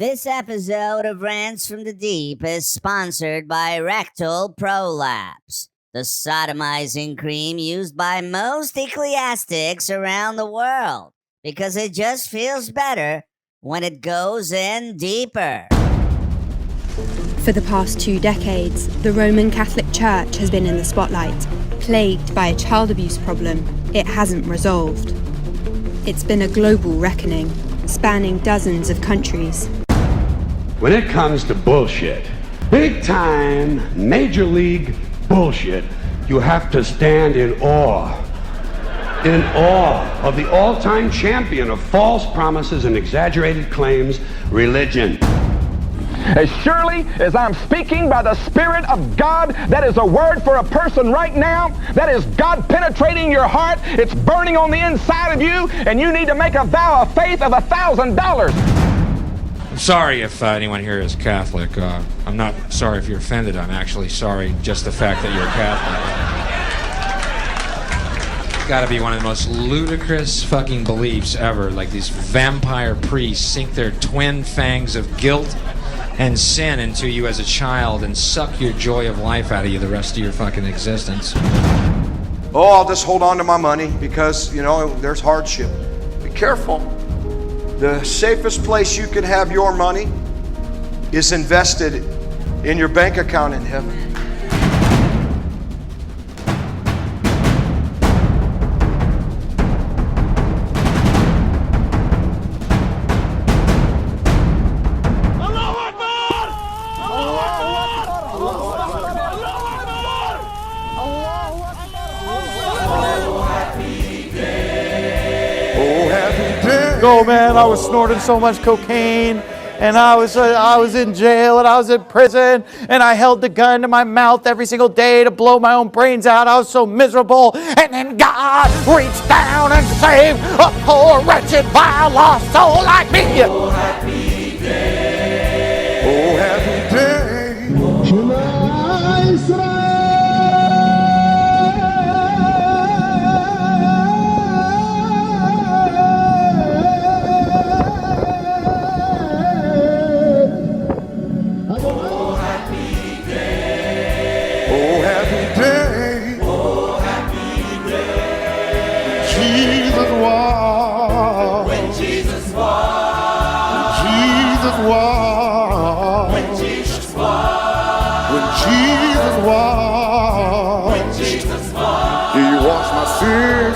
This episode of Rants from the Deep is sponsored by Rectal Prolapse, the sodomizing cream used by most ecclesiastics around the world, because it just feels better when it goes in deeper. For the past 2 decades, the Roman Catholic Church has been in the spotlight, plagued by a child abuse problem it hasn't resolved. It's been a global reckoning, spanning dozens of countries. When it comes to bullshit, big time, major league bullshit, you have to stand in awe of the all-time champion of false promises and exaggerated claims, religion. As surely as I'm speaking by the Spirit of God, that is a word for a person right now. That is God penetrating your heart. It's burning on the inside of you, and you need to make a vow of faith of $1,000. I'm sorry if anyone here is Catholic. I'm not sorry if you're offended. I'm actually sorry just the fact that you're Catholic. It's gotta be one of the most ludicrous fucking beliefs ever. Like these vampire priests sink their twin fangs of guilt and sin into you as a child and suck your joy of life out of you the rest of your fucking existence. Oh, I'll just hold on to my money because, there's hardship. Be careful. The safest place you can have your money is invested in your bank account in heaven. Oh man, I was snorting so much cocaine, and I was in jail, and I was in prison, and I held the gun to my mouth every single day to blow my own brains out. I was so miserable, and then God reached down and saved a poor, wretched, vile, lost soul like me. Oh, happy day. Oh, happy day.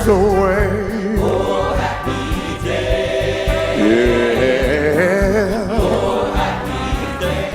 Away. Oh, happy day. Yeah. Oh, happy day.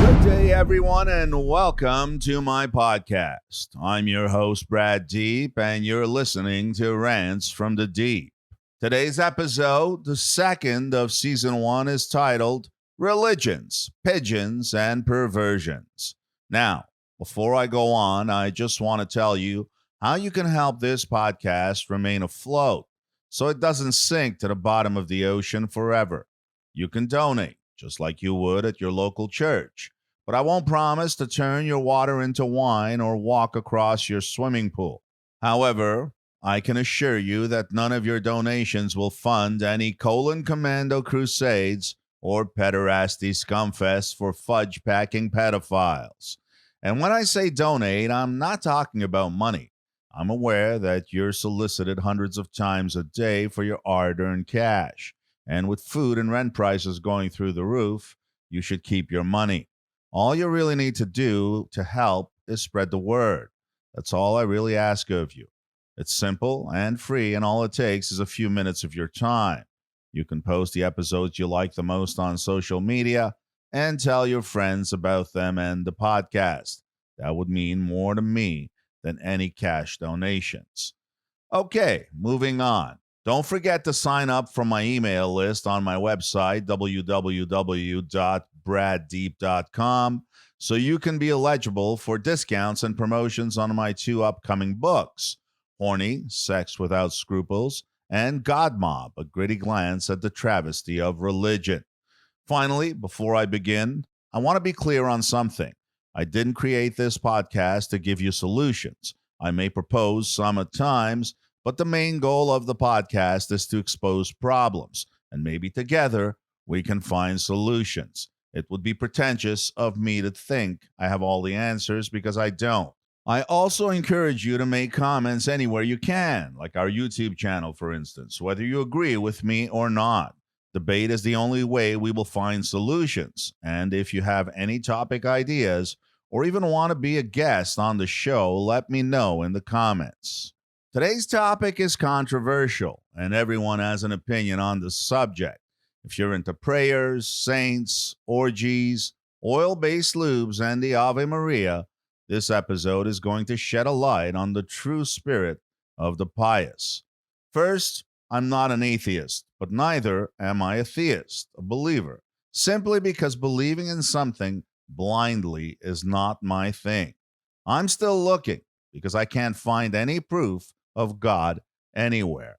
Good day, everyone, and welcome to my podcast. I'm your host, Brad Deep, and you're listening to Rants from the Deep. Today's episode, the second of season 1, is titled Religions, Pigeons, and Perversions. Now, before I go on, I just want to tell you how you can help this podcast remain afloat so it doesn't sink to the bottom of the ocean forever. You can donate, just like you would at your local church, but I won't promise to turn your water into wine or walk across your swimming pool. However, I can assure you that none of your donations will fund any colon commando crusades or pederasty scumfests for fudge-packing pedophiles. And when I say donate, I'm not talking about money. I'm aware that you're solicited hundreds of times a day for your hard-earned cash. And with food and rent prices going through the roof, you should keep your money. All you really need to do to help is spread the word. That's all I really ask of you. It's simple and free, and all it takes is a few minutes of your time. You can post the episodes you like the most on social media and tell your friends about them and the podcast. That would mean more to me than any cash donations. Okay, moving on. Don't forget to sign up for my email list on my website, www.braddeep.com, so you can be eligible for discounts and promotions on my 2 upcoming books, Horny, Sex Without Scruples, and God Mob, A Gritty Glance at the Travesty of Religion. Finally, before I begin, I want to be clear on something. I didn't create this podcast to give you solutions. I may propose some at times, But the main goal of the podcast is to expose problems, and maybe together we can find solutions. It would be pretentious of me to think I have all the answers because I don't. I also encourage you to make comments anywhere you can, like our YouTube channel, for instance, whether you agree with me or not. Debate is the only way we will find solutions. And if you have any topic ideas or even want to be a guest on the show, let me know in the comments. Today's topic is controversial, and everyone has an opinion on the subject. If you're into prayers, saints, orgies, oil-based lubes, and the Ave Maria, this episode is going to shed a light on the true spirit of the pious. First, I'm not an atheist, but neither am I a theist, a believer, simply because believing in something blindly is not my thing. I'm still looking because I can't find any proof of God anywhere.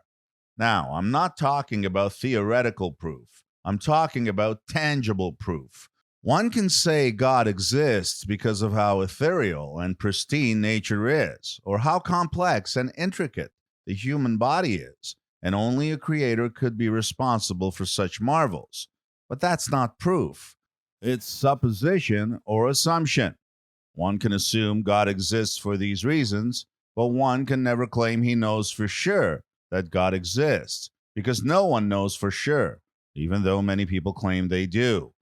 Now, I'm not talking about theoretical proof. I'm talking about tangible proof. One can say God exists because of how ethereal and pristine nature is, or how complex and intricate the human body is, and only a creator could be responsible for such marvels. But that's not proof. It's supposition or assumption. One can assume God exists for these reasons, but one can never claim he knows for sure that God exists, because no one knows for sure, even though many people claim they do.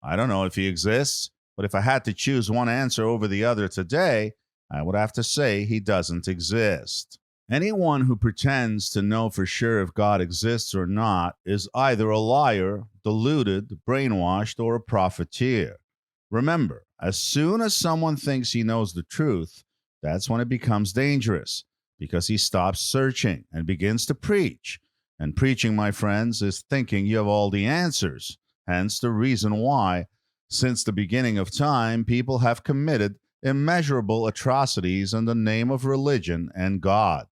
I don't know if he exists, but if I had to choose one answer over the other today, I would have to say he doesn't exist. Anyone who pretends to know for sure if God exists or not is either a liar, deluded, brainwashed, or a profiteer. Remember, as soon as someone thinks he knows the truth, that's when it becomes dangerous, because he stops searching and begins to preach. And preaching, my friends, is thinking you have all the answers. Hence the reason why, since the beginning of time, people have committed immeasurable atrocities in the name of religion and God.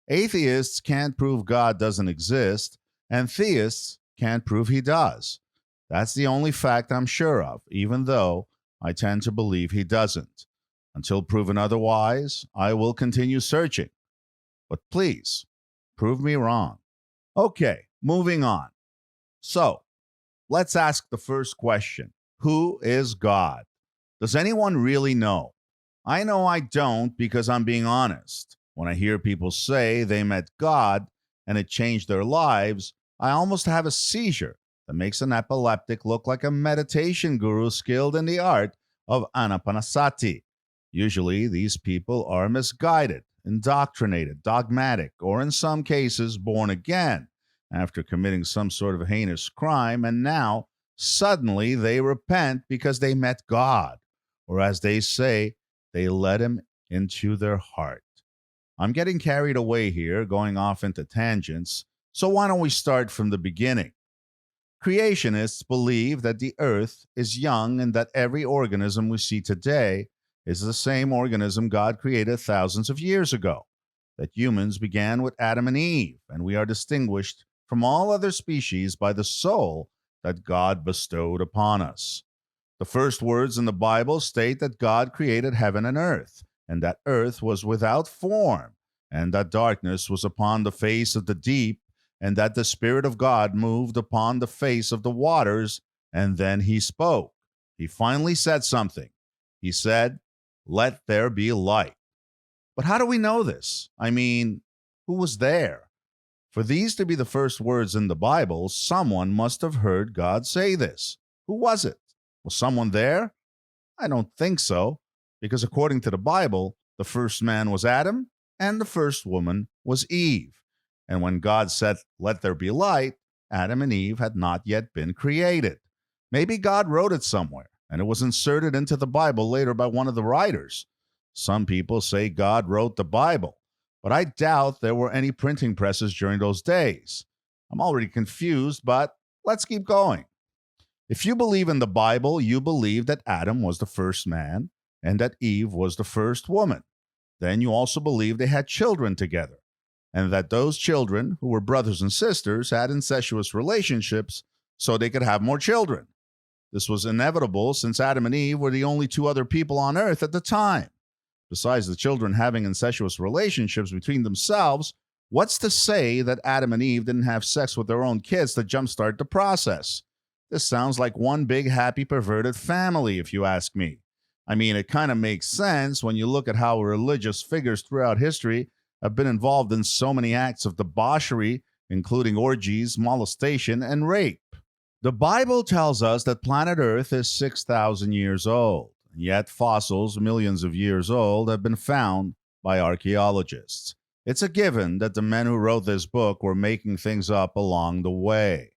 Atheists can't prove God doesn't exist, and theists can't prove he does. That's the only fact I'm sure of, even though I tend to believe he doesn't. Until proven otherwise, I will continue searching. But please, prove me wrong. Okay, moving on. So, let's ask the first question. Who is God? Does anyone really know? I know I don't, because I'm being honest. When I hear people say they met God and it changed their lives, I almost have a seizure that makes an epileptic look like a meditation guru skilled in the art of anapanasati. Usually, these people are misguided, indoctrinated, dogmatic, or in some cases, born again after committing some sort of heinous crime, and now, suddenly, they repent because they met God, or as they say, they let him into their heart. I'm getting carried away here, going off into tangents, so why don't we start from the beginning? Creationists believe that the earth is young and that every organism we see today is the same organism God created thousands of years ago, that humans began with Adam and Eve, and we are distinguished from all other species by the soul that God bestowed upon us. The first words in the Bible state that God created heaven and earth, and that earth was without form, and that darkness was upon the face of the deep, and that the Spirit of God moved upon the face of the waters, and then he spoke. He finally said something. He said, "Let there be light." But how do we know this? I mean, who was there? For these to be the first words in the Bible, someone must have heard God say this. Who was it? Was someone there? I don't think so, because according to the Bible, the first man was Adam, and the first woman was Eve. And when God said, "Let there be light," Adam and Eve had not yet been created. Maybe God wrote it somewhere, and it was inserted into the Bible later by one of the writers. Some people say God wrote the Bible, but I doubt there were any printing presses during those days. I'm already confused, but let's keep going. If you believe in the Bible, you believe that Adam was the first man and that Eve was the first woman. Then you also believe they had children together, and that those children, who were brothers and sisters, had incestuous relationships so they could have more children. This was inevitable since Adam and Eve were the only two other people on earth at the time. Besides the children having incestuous relationships between themselves, What's to say that Adam and Eve didn't have sex with their own kids to jumpstart the process? This sounds like one big happy perverted family, if you ask me. I mean, it kind of makes sense when you look at how religious figures throughout history have been involved in so many acts of debauchery, including orgies, molestation, and rape. The Bible tells us that planet Earth is 6,000 years old, yet fossils millions of years old have been found by archaeologists. It's a given that the men who wrote this book were making things up along the way.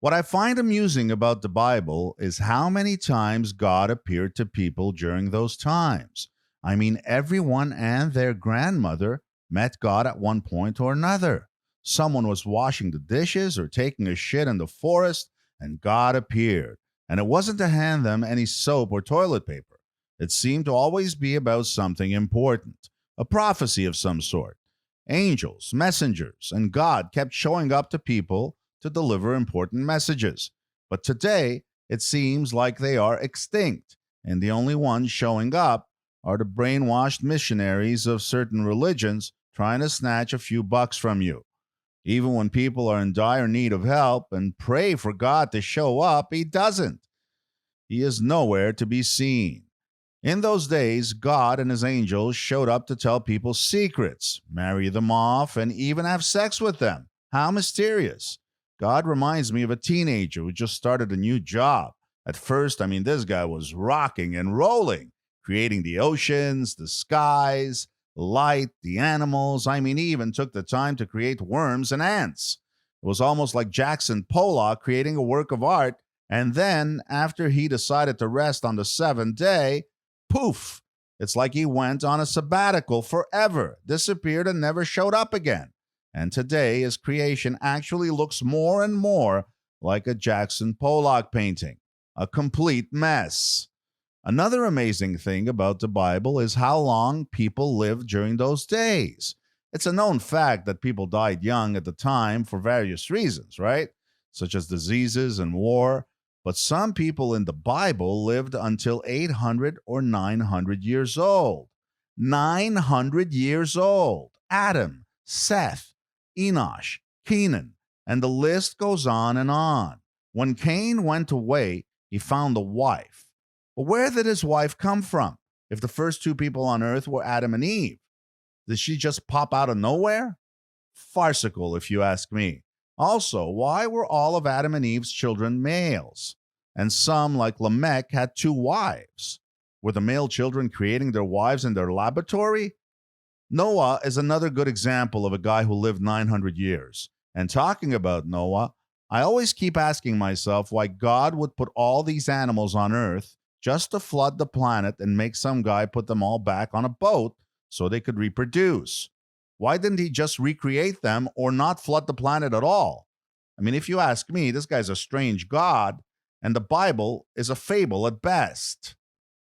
What I find amusing about the Bible is how many times God appeared to people during those times. I mean, everyone and their grandmother met God at one point or another. Someone was washing the dishes or taking a shit in the forest, and God appeared. And it wasn't to hand them any soap or toilet paper. It seemed to always be about something important, a prophecy of some sort. Angels, messengers, and God kept showing up to people to deliver important messages. But today, it seems like they are extinct, and the only ones showing up are the brainwashed missionaries of certain religions trying to snatch a few bucks from you. Even when people are in dire need of help and pray for God to show up, he doesn't. He is nowhere to be seen. In those days, God and his angels showed up to tell people secrets, marry them off, and even have sex with them. How mysterious. God reminds me of a teenager who just started a new job. At first, this guy was rocking and rolling, creating the oceans, the skies, the light, the animals. He even took the time to create worms and ants. It was almost like Jackson Pollock creating a work of art, and then, after he decided to rest on the seventh day, poof, it's like he went on a sabbatical forever, disappeared, and never showed up again. And today, his creation actually looks more and more like a Jackson Pollock painting, a complete mess. Another amazing thing about the Bible is how long people lived during those days. It's a known fact that people died young at the time for various reasons, right? Such as diseases and war. But some people in the Bible lived until 800 or 900 years old. 900 years old. Adam, Seth, Enosh, Kenan, and the list goes on and on. When Cain went away, he found a wife. But where did his wife come from? If the first two people on earth were Adam and Eve, did she just pop out of nowhere? Farcical, if you ask me. Also, why were all of Adam and Eve's children males? And some, like Lamech, had two wives. Were the male children creating their wives in their laboratory? Noah is another good example of a guy who lived 900 years. And talking about Noah, I always keep asking myself why God would put all these animals on earth just to flood the planet and make some guy put them all back on a boat so they could reproduce. Why didn't he just recreate them or not flood the planet at all? If you ask me, this guy's a strange God, and the Bible is a fable at best.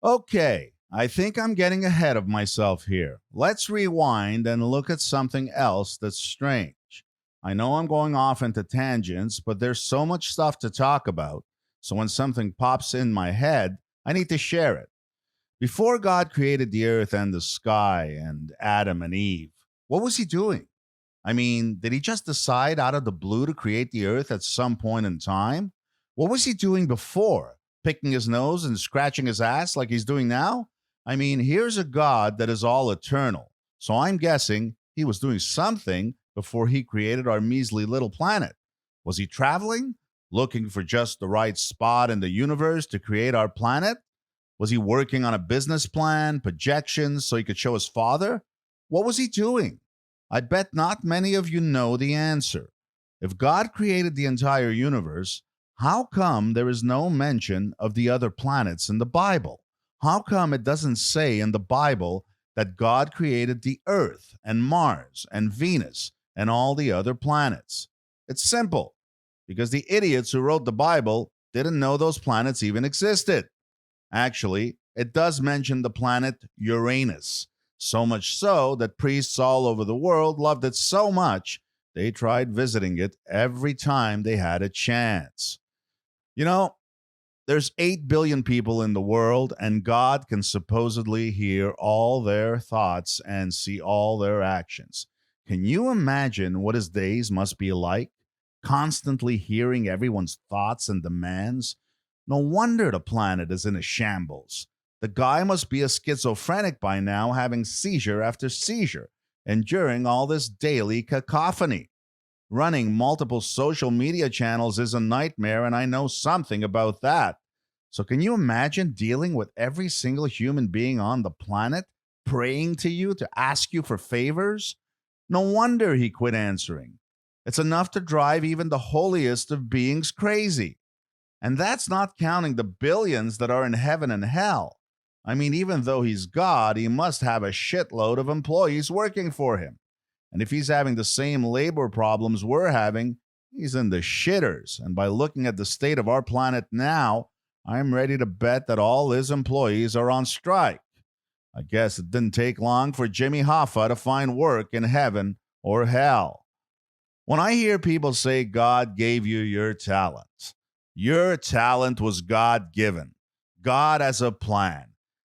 Okay, I think I'm getting ahead of myself here. Let's rewind and look at something else that's strange. I know I'm going off into tangents, but there's so much stuff to talk about, so when something pops in my head, I need to share it. Before God created the earth and the sky and Adam and Eve, what was he doing? Did he just decide out of the blue to create the earth at some point in time? What was he doing before? Picking his nose and scratching his ass like he's doing now? Here's a God that is all eternal. So I'm guessing he was doing something before he created our measly little planet. Was he traveling? Looking for just the right spot in the universe to create our planet? Was he working on a business plan, projections, so he could show his father? What was he doing? I bet not many of you know the answer. If God created the entire universe, how come there is no mention of the other planets in the Bible? How come it doesn't say in the Bible that God created the Earth and Mars and Venus and all the other planets? It's simple, because the idiots who wrote the Bible didn't know those planets even existed. Actually, it does mention the planet Uranus, so much so that priests all over the world loved it so much they tried visiting it every time they had a chance. There's 8 billion people in the world, and God can supposedly hear all their thoughts and see all their actions. Can you imagine what his days must be like? Constantly hearing everyone's thoughts and demands? No wonder the planet is in a shambles. The guy must be a schizophrenic by now, having seizure after seizure, enduring all this daily cacophony. Running multiple social media channels is a nightmare, and I know something about that. So can you imagine dealing with every single human being on the planet, praying to you to ask you for favors? No wonder he quit answering. It's enough to drive even the holiest of beings crazy. And that's not counting the billions that are in heaven and hell. I mean, even though he's God, he must have a shitload of employees working for him. And if he's having the same labor problems we're having, he's in the shitters. And by looking at the state of our planet now, I'm ready to bet that all his employees are on strike. I guess it didn't take long for Jimmy Hoffa to find work in heaven or hell. When I hear people say God gave you your talent was God-given. God has a plan.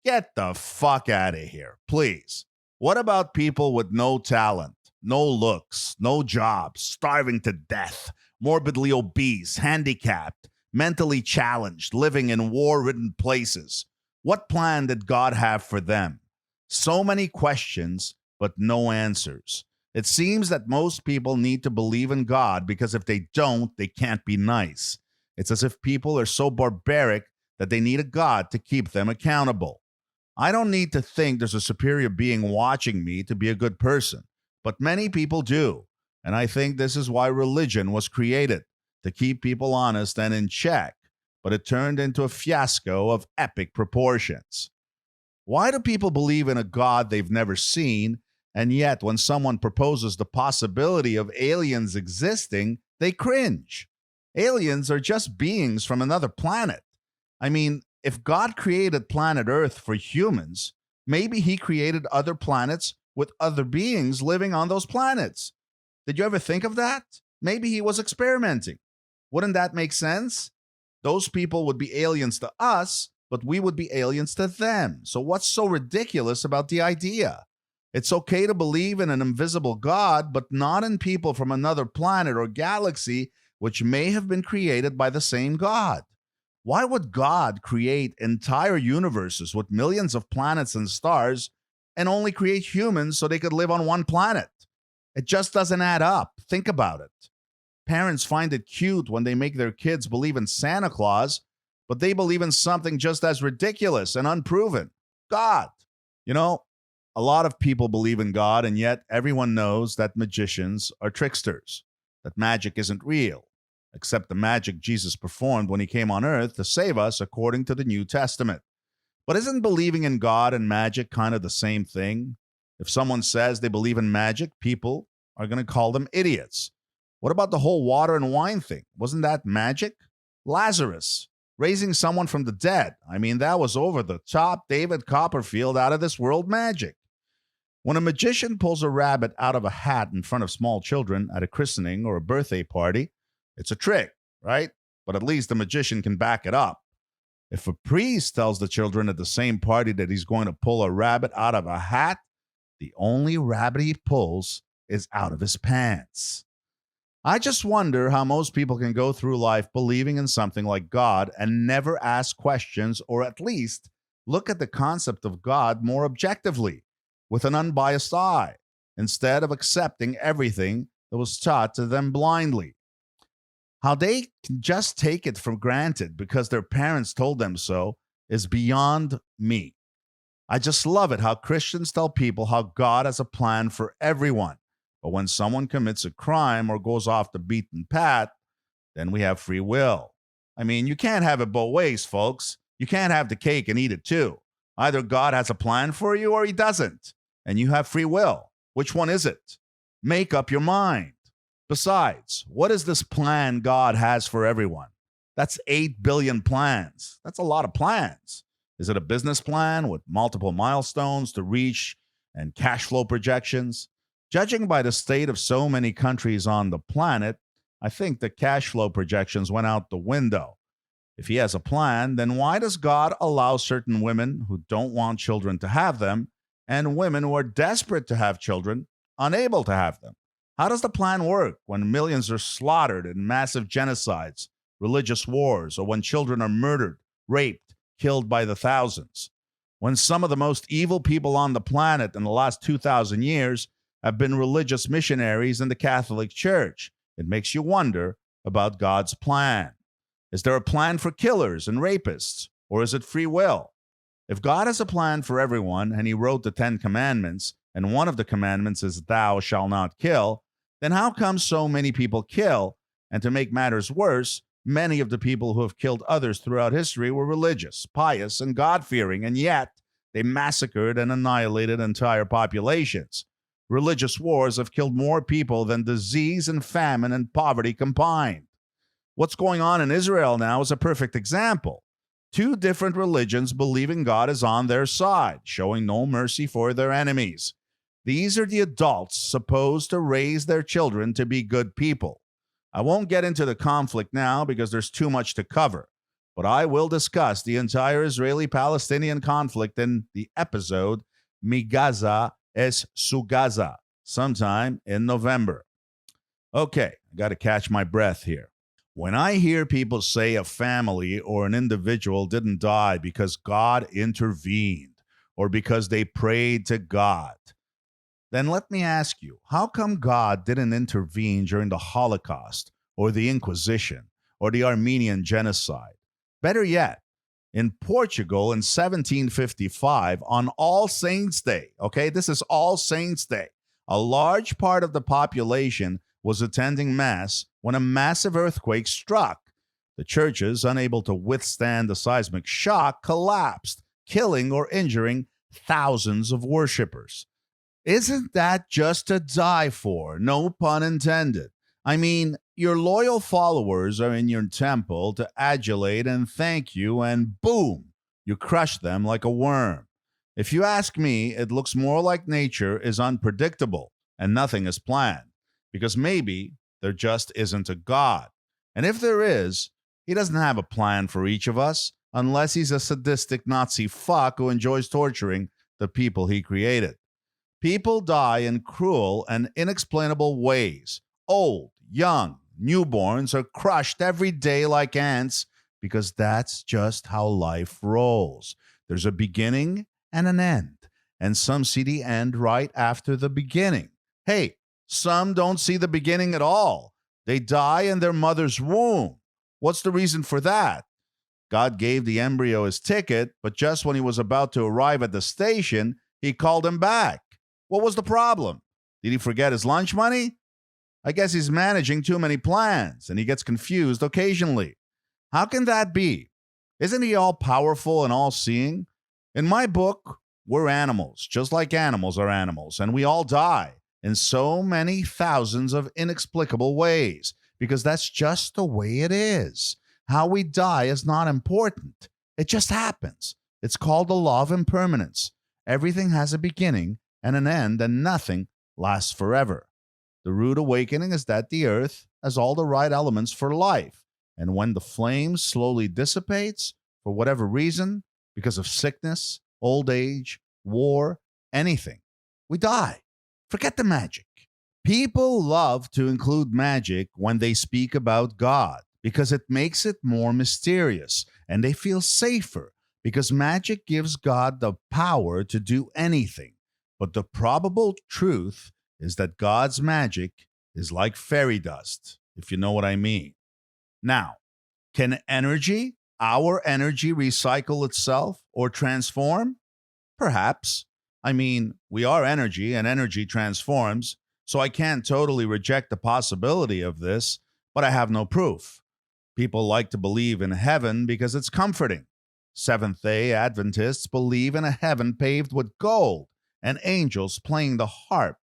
Get the fuck out of here, please. What about people with no talent, no looks, no jobs, starving to death, morbidly obese, handicapped, mentally challenged, living in war-ridden places? What plan did God have for them? So many questions, but no answers. It seems that most people need to believe in God because if they don't, they can't be nice. It's as if people are so barbaric that they need a God to keep them accountable. I don't need to think there's a superior being watching me to be a good person, but many people do. And I think this is why religion was created, to keep people honest and in check, but it turned into a fiasco of epic proportions. Why do people believe in a God they've never seen, and yet when someone proposes the possibility of aliens existing, they cringe? Aliens are just beings from another planet. I mean, if God created planet Earth for humans, maybe he created other planets with other beings living on those planets. Did you ever think of that? Maybe he was experimenting. Wouldn't that make sense? Those people would be aliens to us, but we would be aliens to them. So what's so ridiculous about the idea? It's okay to believe in an invisible God, but not in people from another planet or galaxy which may have been created by the same God. Why would God create entire universes with millions of planets and stars and only create humans so they could live on one planet? It just doesn't add up. Think about it. Parents find it cute when they make their kids believe in Santa Claus, but they believe in something just as ridiculous and unproven: God. You know, a lot of people believe in God, and yet everyone knows that magicians are tricksters, that magic isn't real, except the magic Jesus performed when he came on earth to save us according to the New Testament. But isn't believing in God and magic kind of the same thing? If someone says they believe in magic, people are going to call them idiots. What about the whole water and wine thing? Wasn't that magic? Lazarus, raising someone from the dead. I mean, that was over the top, David Copperfield, out of this world magic. When a magician pulls a rabbit out of a hat in front of small children at a christening or a birthday party, it's a trick, right? But at least the magician can back it up. If a priest tells the children at the same party that he's going to pull a rabbit out of a hat, the only rabbit he pulls is out of his pants. I just wonder how most people can go through life believing in something like God and never ask questions, or at least look at the concept of God more objectively, with an unbiased eye, instead of accepting everything that was taught to them blindly. How they can just take it for granted because their parents told them so is beyond me. I just love it how Christians tell people how God has a plan for everyone. But when someone commits a crime or goes off the beaten path, then we have free will. I mean, you can't have it both ways, folks. You can't have the cake and eat it too. Either God has a plan for you or he doesn't, and you have free will. Which one is it? Make up your mind. Besides, what is this plan God has for everyone? That's 8 billion plans. That's a lot of plans. Is it a business plan with multiple milestones to reach and cash flow projections? Judging by the state of so many countries on the planet, I think the cash flow projections went out the window. If he has a plan, then why does God allow certain women who don't want children to have them, and women who are desperate to have children unable to have them? How does the plan work when millions are slaughtered in massive genocides, religious wars, or when children are murdered, raped, killed by the thousands? When some of the most evil people on the planet in the last 2,000 years have been religious missionaries in the Catholic Church, it makes you wonder about God's plan. Is there a plan for killers and rapists, or is it free will? If God has a plan for everyone and he wrote the 10 commandments, and one of the commandments is thou shalt not kill, then how come so many people kill? And to make matters worse, many of the people who have killed others throughout history were religious, pious, and God-fearing, and yet they massacred and annihilated entire populations. Religious wars have killed more people than disease and famine and poverty combined. What's going on in Israel now is a perfect example. Two different religions believing God is on their side, showing no mercy for their enemies. These are the adults supposed to raise their children to be good people. I won't get into the conflict now because there's too much to cover, but I will discuss the entire Israeli-Palestinian conflict in the episode Migaza es Sugaza sometime in November. Okay, I got to catch my breath here. When I hear people say a family or an individual didn't die because God intervened or because they prayed to God, then let me ask you, how come God didn't intervene during the Holocaust or the Inquisition or the Armenian genocide? Better yet, in Portugal in 1755 on All Saints' Day, okay, this is All Saints' Day, a large part of the population was attending Mass when a massive earthquake struck. The churches, unable to withstand the seismic shock, collapsed, killing or injuring thousands of worshippers. Isn't that just to die for? No pun intended. I mean, your loyal followers are in your temple to adulate and thank you, and boom, you crush them like a worm. If you ask me, it looks more like nature is unpredictable and nothing is planned, because maybe there just isn't a God. And if there is, he doesn't have a plan for each of us unless he's a sadistic Nazi fuck who enjoys torturing the people he created. People die in cruel and inexplainable ways. Old, young, newborns are crushed every day like ants because that's just how life rolls. There's a beginning and an end, and some see the end right after the beginning. Hey, some don't see the beginning at all. They die in their mother's womb. What's the reason for that? God gave the embryo his ticket, but just when he was about to arrive at the station, he called him back. What was the problem? Did he forget his lunch money? I guess he's managing too many plans, and he gets confused occasionally. How can that be? Isn't he all-powerful and all-seeing? In my book, we're animals, just like animals are animals, and we all die in so many thousands of inexplicable ways, because that's just the way it is. How we die is not important. It just happens. It's called the law of impermanence. Everything has a beginning and an end, and nothing lasts forever. The rude awakening is that the earth has all the right elements for life, and when the flame slowly dissipates, for whatever reason, because of sickness, old age, war, anything, we die. Forget the magic. People love to include magic when they speak about God because it makes it more mysterious, and they feel safer because magic gives God the power to do anything. But the probable truth is that God's magic is like fairy dust, if you know what I mean. Now, can energy, our energy, recycle itself or transform? Perhaps. I mean, we are energy, and energy transforms, so I can't totally reject the possibility of this, but I have no proof. People like to believe in heaven because it's comforting. Seventh-day Adventists believe in a heaven paved with gold and angels playing the harp.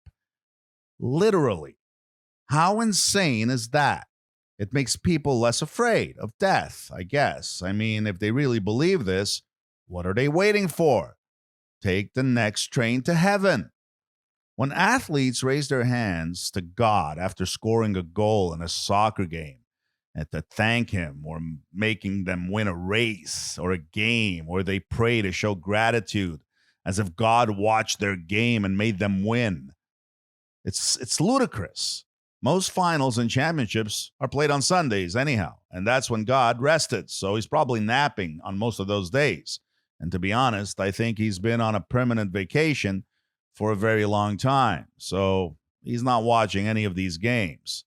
Literally. How insane is that? It makes people less afraid of death, I guess. I mean, if they really believe this, what are they waiting for? Take the next train to heaven. When athletes raise their hands to God after scoring a goal in a soccer game and to thank him, or making them win a race or a game, or they pray to show gratitude as if God watched their game and made them win, It's ludicrous. Most finals and championships are played on Sundays anyhow, and that's when God rested, so he's probably napping on most of those days. And to be honest, I think he's been on a permanent vacation for a very long time, so he's not watching any of these games.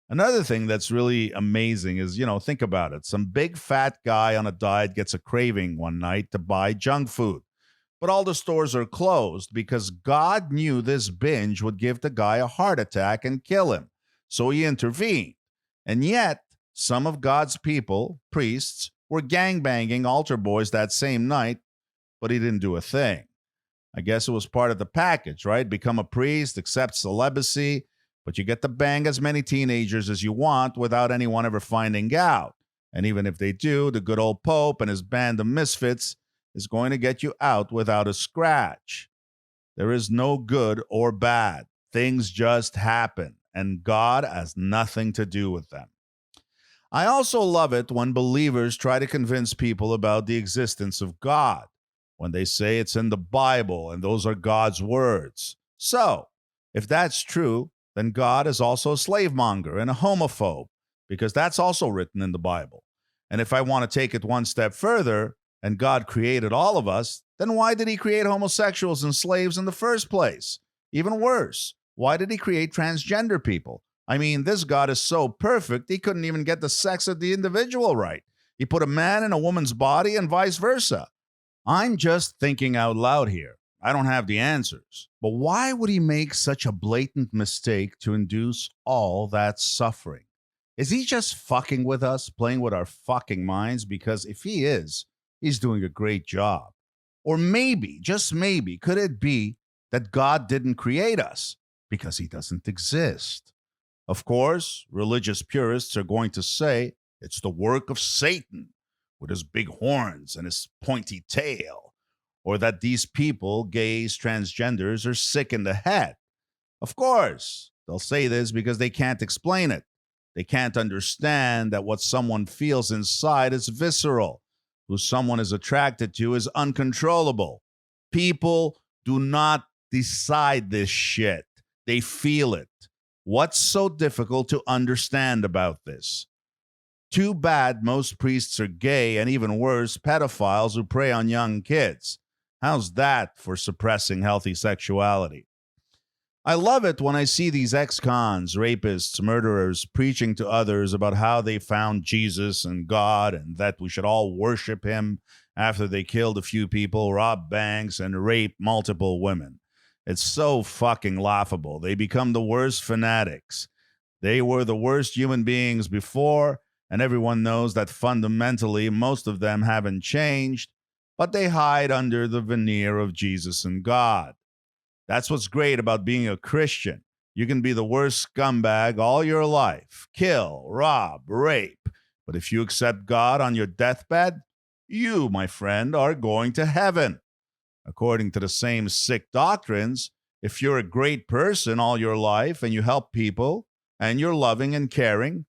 Another thing that's really amazing is, think about it. Some big fat guy on a diet gets a craving one night to buy junk food. But all the stores are closed because God knew this binge would give the guy a heart attack and kill him. So he intervened. And yet, some of God's people, priests, were gangbanging altar boys that same night, but he didn't do a thing. I guess it was part of the package, right? Become a priest, accept celibacy, but you get to bang as many teenagers as you want without anyone ever finding out. And even if they do, the good old Pope and his band of misfits is going to get you out without a scratch. There is no good or bad. Things just happen, and God has nothing to do with them. I also love it when believers try to convince people about the existence of God, when they say it's in the Bible and those are God's words. So, if that's true, then God is also a slave monger and a homophobe, because that's also written in the Bible. And if I want to take it one step further, and God created all of us, then why did he create homosexuals and slaves in the first place? Even worse, why did he create transgender people? I mean, this God is so perfect, he couldn't even get the sex of the individual right. He put a man in a woman's body and vice versa. I'm just thinking out loud here. I don't have the answers. But why would he make such a blatant mistake to induce all that suffering? Is he just fucking with us, playing with our fucking minds? Because if he is, he's doing a great job. Or maybe, just maybe, could it be that God didn't create us because he doesn't exist? Of course, religious purists are going to say it's the work of Satan with his big horns and his pointy tail, or that these people, gays, transgenders, are sick in the head. Of course, they'll say this because they can't explain it. They can't understand that what someone feels inside is visceral. Who someone is attracted to is uncontrollable. People do not decide this shit. They feel it. What's so difficult to understand about this? Too bad most priests are gay and even worse, pedophiles who prey on young kids. How's that for suppressing healthy sexuality? I love it when I see these ex-cons, rapists, murderers preaching to others about how they found Jesus and God and that we should all worship him after they killed a few people, robbed banks, and raped multiple women. It's so fucking laughable. They become the worst fanatics. They were the worst human beings before, and everyone knows that fundamentally most of them haven't changed, but they hide under the veneer of Jesus and God. That's what's great about being a Christian. You can be the worst scumbag all your life, kill, rob, rape. But if you accept God on your deathbed, you, my friend, are going to heaven. According to the same sick doctrines, if you're a great person all your life and you help people and you're loving and caring,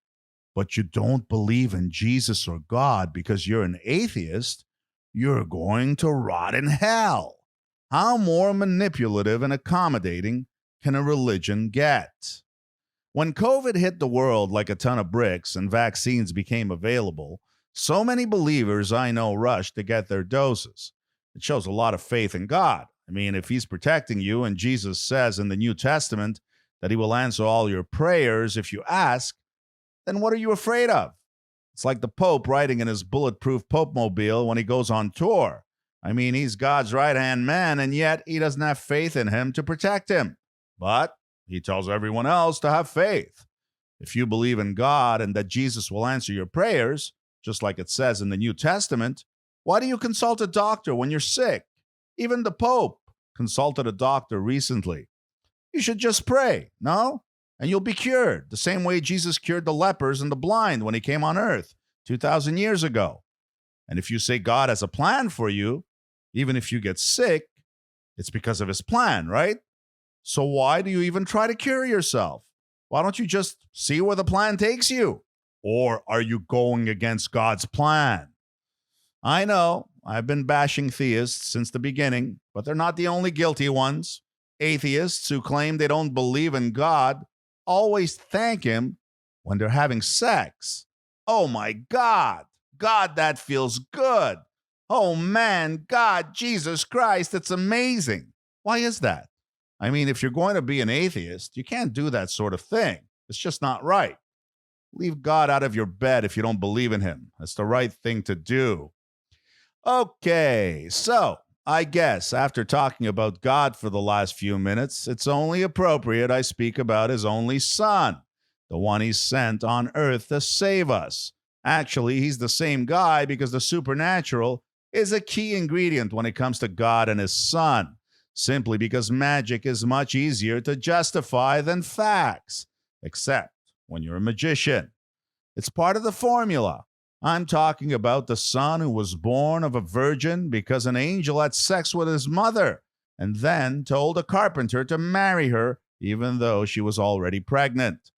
but you don't believe in Jesus or God because you're an atheist, you're going to rot in hell. How more manipulative and accommodating can a religion get? When COVID hit the world like a ton of bricks and vaccines became available, so many believers I know rushed to get their doses. It shows a lot of faith in God. I mean, if he's protecting you and Jesus says in the New Testament that he will answer all your prayers if you ask, then what are you afraid of? It's like the Pope riding in his bulletproof Pope-mobile when he goes on tour. I mean, he's God's right-hand man, and yet he doesn't have faith in him to protect him. But he tells everyone else to have faith. If you believe in God and that Jesus will answer your prayers, just like it says in the New Testament, why do you consult a doctor when you're sick? Even the Pope consulted a doctor recently. You should just pray, no? And you'll be cured, the same way Jesus cured the lepers and the blind when he came on earth 2,000 years ago. And if you say God has a plan for you, even if you get sick, it's because of his plan, right? So why do you even try to cure yourself? Why don't you just see where the plan takes you? Or are you going against God's plan? I know, I've been bashing theists since the beginning, but they're not the only guilty ones. Atheists who claim they don't believe in God always thank him when they're having sex. Oh my God, God, that feels good. Oh man, God, Jesus Christ, it's amazing. Why is that? I mean, if you're going to be an atheist, you can't do that sort of thing. It's just not right. Leave God out of your bed if you don't believe in him. That's the right thing to do. Okay, so I guess after talking about God for the last few minutes, it's only appropriate I speak about his only son, the one he sent on earth to save us. Actually, he's the same guy because the supernatural is a key ingredient when it comes to God and his son, simply because magic is much easier to justify than facts, except when you're a magician. It's part of the formula. I'm talking about the son who was born of a virgin because an angel had sex with his mother and then told a carpenter to marry her even though she was already pregnant.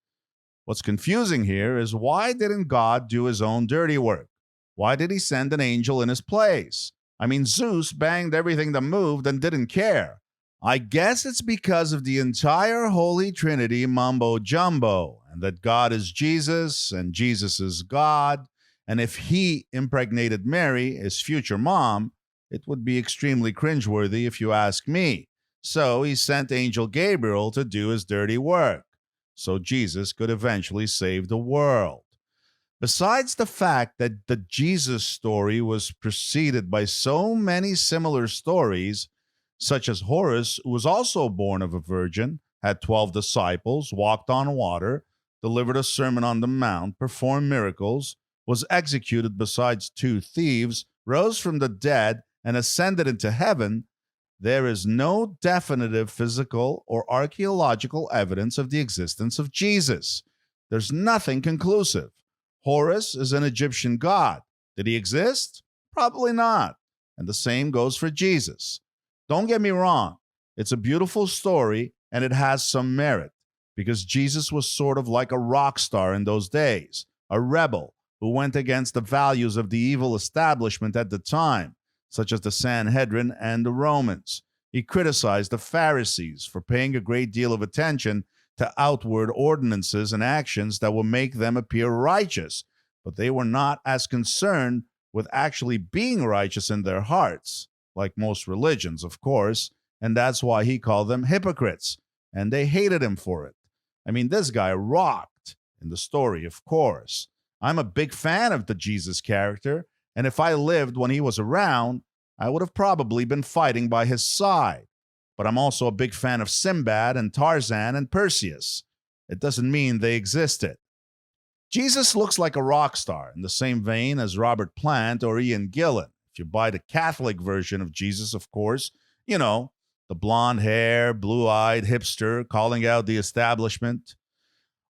What's confusing here is why didn't God do his own dirty work? Why did he send an angel in his place? I mean, Zeus banged everything that moved and didn't care. I guess it's because of the entire Holy Trinity mumbo-jumbo, and that God is Jesus and Jesus is God. And if he impregnated Mary, his future mom, it would be extremely cringeworthy if you ask me. So he sent Angel Gabriel to do his dirty work, so Jesus could eventually save the world. Besides the fact that the Jesus story was preceded by so many similar stories, such as Horus, who was also born of a virgin, had 12 disciples, walked on water, delivered a sermon on the mount, performed miracles, was executed besides 2 thieves, rose from the dead, and ascended into heaven, there is no definitive physical or archaeological evidence of the existence of Jesus. There's nothing conclusive. Horus is an Egyptian god. Did he exist? Probably not. And the same goes for Jesus. Don't get me wrong. It's a beautiful story, and it has some merit, because Jesus was sort of like a rock star in those days, a rebel who went against the values of the evil establishment at the time, such as the Sanhedrin and the Romans. He criticized the Pharisees for paying a great deal of attention to outward ordinances and actions that would make them appear righteous, but they were not as concerned with actually being righteous in their hearts, like most religions, of course, and that's why he called them hypocrites, and they hated him for it. I mean, this guy rocked in the story, of course. I'm a big fan of the Jesus character, and if I lived when he was around, I would have probably been fighting by his side. But I'm also a big fan of Sinbad and Tarzan and Perseus. It doesn't mean they existed. Jesus looks like a rock star in the same vein as Robert Plant or Ian Gillan. If you buy the Catholic version of Jesus, of course, you know, the blonde hair, blue-eyed hipster calling out the establishment.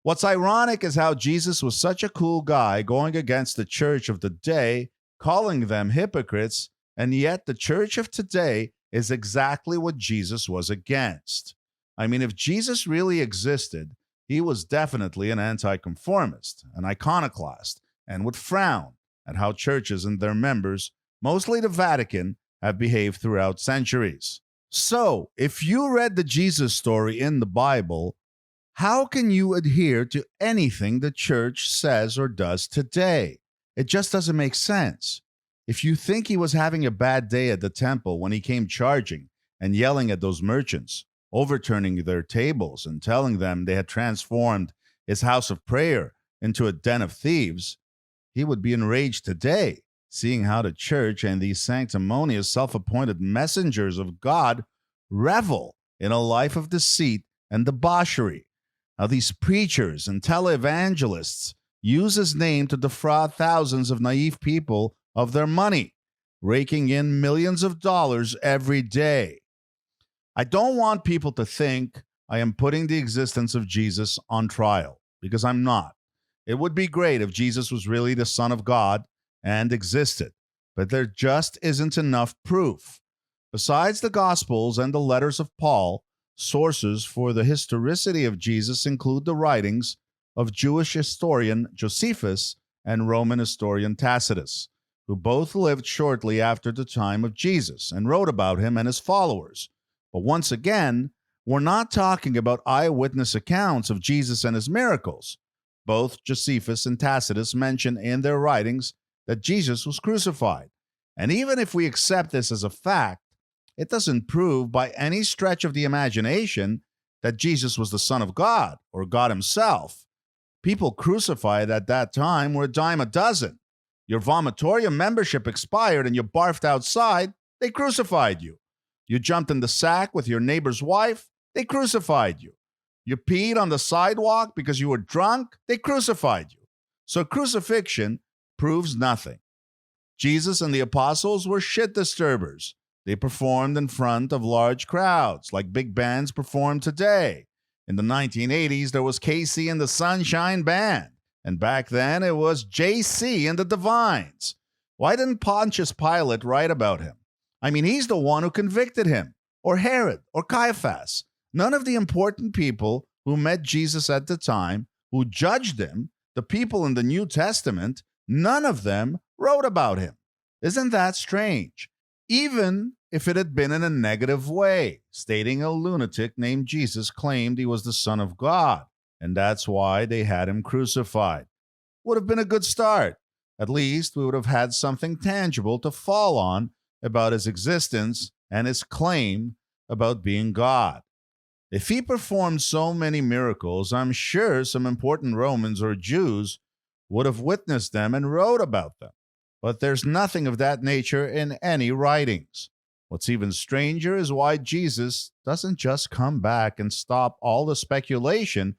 What's ironic is how Jesus was such a cool guy going against the church of the day, calling them hypocrites, and yet the church of today is exactly what Jesus was against. I mean, if Jesus really existed, he was definitely an anti-conformist, an iconoclast, and would frown at how churches and their members, mostly the Vatican, have behaved throughout centuries. So, if you read the Jesus story in the Bible, how can you adhere to anything the church says or does today? It just doesn't make sense. If you think he was having a bad day at the temple when he came charging and yelling at those merchants, overturning their tables and telling them they had transformed his house of prayer into a den of thieves, he would be enraged today, seeing how the church and these sanctimonious self-appointed messengers of God revel in a life of deceit and debauchery. How these preachers and tele-evangelists use his name to defraud thousands of naive people of their money, raking in millions of dollars every day. I don't want people to think I am putting the existence of Jesus on trial, because I'm not. It would be great if Jesus was really the Son of God and existed, but there just isn't enough proof. Besides the Gospels and the letters of Paul, sources for the historicity of Jesus include the writings of Jewish historian Josephus and Roman historian Tacitus, who both lived shortly after the time of Jesus and wrote about him and his followers. But once again, We're not talking about eyewitness accounts of Jesus and his miracles. Both Josephus and Tacitus mention in their writings that Jesus was crucified. And even if we accept this as a fact, it doesn't prove by any stretch of the imagination that Jesus was the Son of God or God himself. People crucified at that time were a dime a dozen. Your vomitorium membership expired and you barfed outside, they crucified you. You jumped in the sack with your neighbor's wife, they crucified you. You peed on the sidewalk because you were drunk, they crucified you. So crucifixion proves nothing. Jesus and the apostles were shit disturbers. They performed in front of large crowds, like big bands perform today. In the 1980s, there was KC and the Sunshine Band. And back then, it was JC and the Divines. Why didn't Pontius Pilate write about him? I mean, he's the one who convicted him, or Herod, or Caiaphas. None of the important people who met Jesus at the time, who judged him, the people in the New Testament, none of them wrote about him. Isn't that strange? Even if it had been in a negative way, stating a lunatic named Jesus claimed he was the Son of God, and that's why they had him crucified. Would have been a good start. At least we would have had something tangible to fall on about his existence and his claim about being God. If he performed so many miracles, I'm sure some important Romans or Jews would have witnessed them and wrote about them. But there's nothing of that nature in any writings. What's even stranger is why Jesus doesn't just come back and stop all the speculation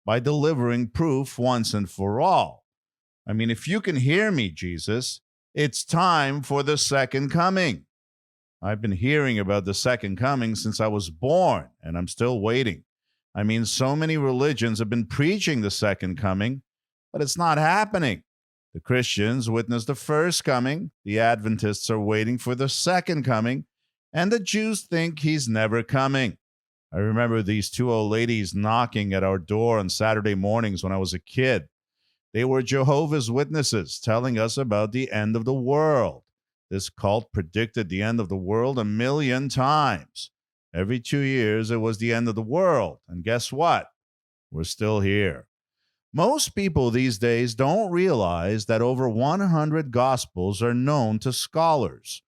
by delivering proof once and for all. I mean, if you can hear me, Jesus, it's time for the second coming. I've been hearing about the second coming since I was born, and I'm still waiting. I mean, so many religions have been preaching the second coming, but it's not happening. The Christians witnessed the first coming, the Adventists are waiting for the second coming, and the Jews think he's never coming. I remember these two old ladies knocking at our door on Saturday mornings when I was a kid. They were Jehovah's Witnesses telling us about the end of the world. This cult predicted the end of the world 1 million times. Every 2 years, it was the end of the world. And guess what? We're still here. Most people these days don't realize that over 100 Gospels are known to scholars.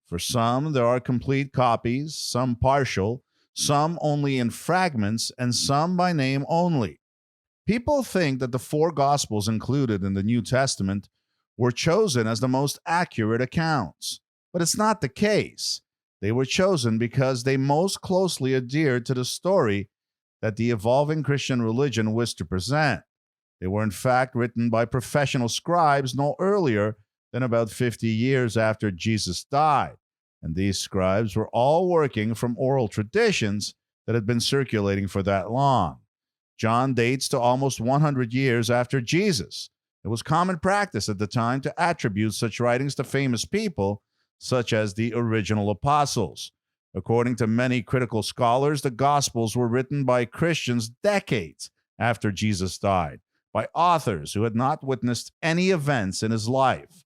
For some, there are complete copies, some partial, some only in fragments, and some by name only. People think that the 4 Gospels included in the New Testament were chosen as the most accurate accounts. But it's not the case. They were chosen because they most closely adhered to the story that the evolving Christian religion wished to present. They were in fact written by professional scribes no earlier than about 50 years after Jesus died. And these scribes were all working from oral traditions that had been circulating for that long. John dates to almost 100 years after Jesus. It was common practice at the time to attribute such writings to famous people, such as the original apostles. According to many critical scholars, the Gospels were written by Christians decades after Jesus died, by authors who had not witnessed any events in his life.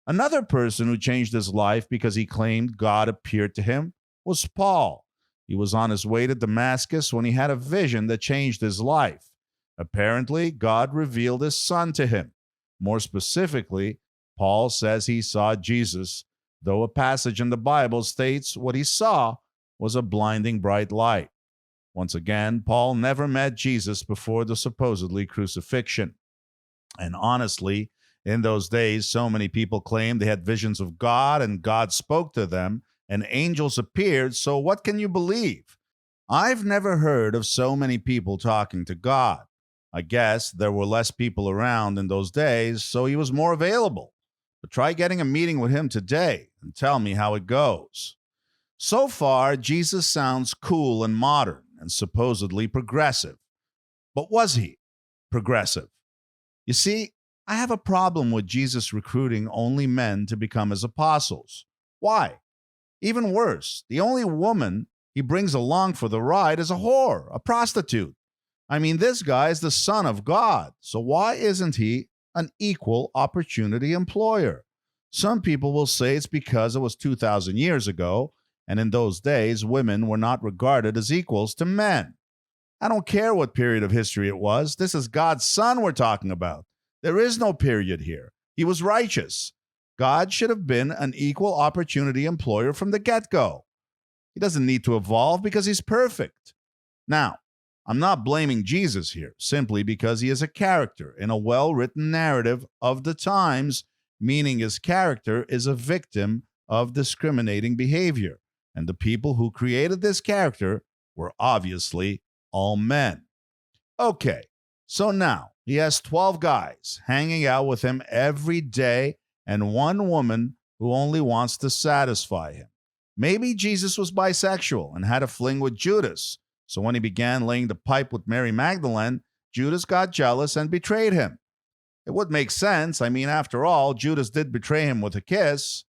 Another person who changed his life because he claimed God appeared to him was Paul. He was on his way to Damascus when he had a vision that changed his life. Apparently, God revealed his son to him. More specifically, Paul says he saw Jesus, though a passage in the Bible states what he saw was a blinding bright light. Once again, Paul never met Jesus before the supposedly crucifixion. And honestly, in those days, so many people claimed they had visions of God and God spoke to them and angels appeared, so what can you believe? I've never heard of so many people talking to God. I guess there were less people around in those days, so he was more available. But try getting a meeting with him today and tell me how it goes. So far, Jesus sounds cool and modern and supposedly progressive. But was he progressive? You see, I have a problem with Jesus recruiting only men to become his apostles. Why? Even worse, the only woman he brings along for the ride is a whore, a prostitute. I mean, this guy is the Son of God, so why isn't he an equal opportunity employer? Some people will say it's because it was 2,000 years ago And in those days, women were not regarded as equals to men. I don't care what period of history it was. This is God's Son we're talking about. There is no period here. He was righteous. God should have been an equal opportunity employer from the get-go. He doesn't need to evolve because he's perfect. Now, I'm not blaming Jesus here simply because he is a character in a well-written narrative of the times, meaning his character is a victim of discriminating behavior. And the people who created this character were obviously all men. Okay, so now he has 12 guys hanging out with him every day and one woman who only wants to satisfy him. Maybe Jesus was bisexual and had a fling with Judas. So when he began laying the pipe with Mary Magdalene, Judas got jealous and betrayed him. It would make sense. I mean, after all, Judas did betray him with a kiss.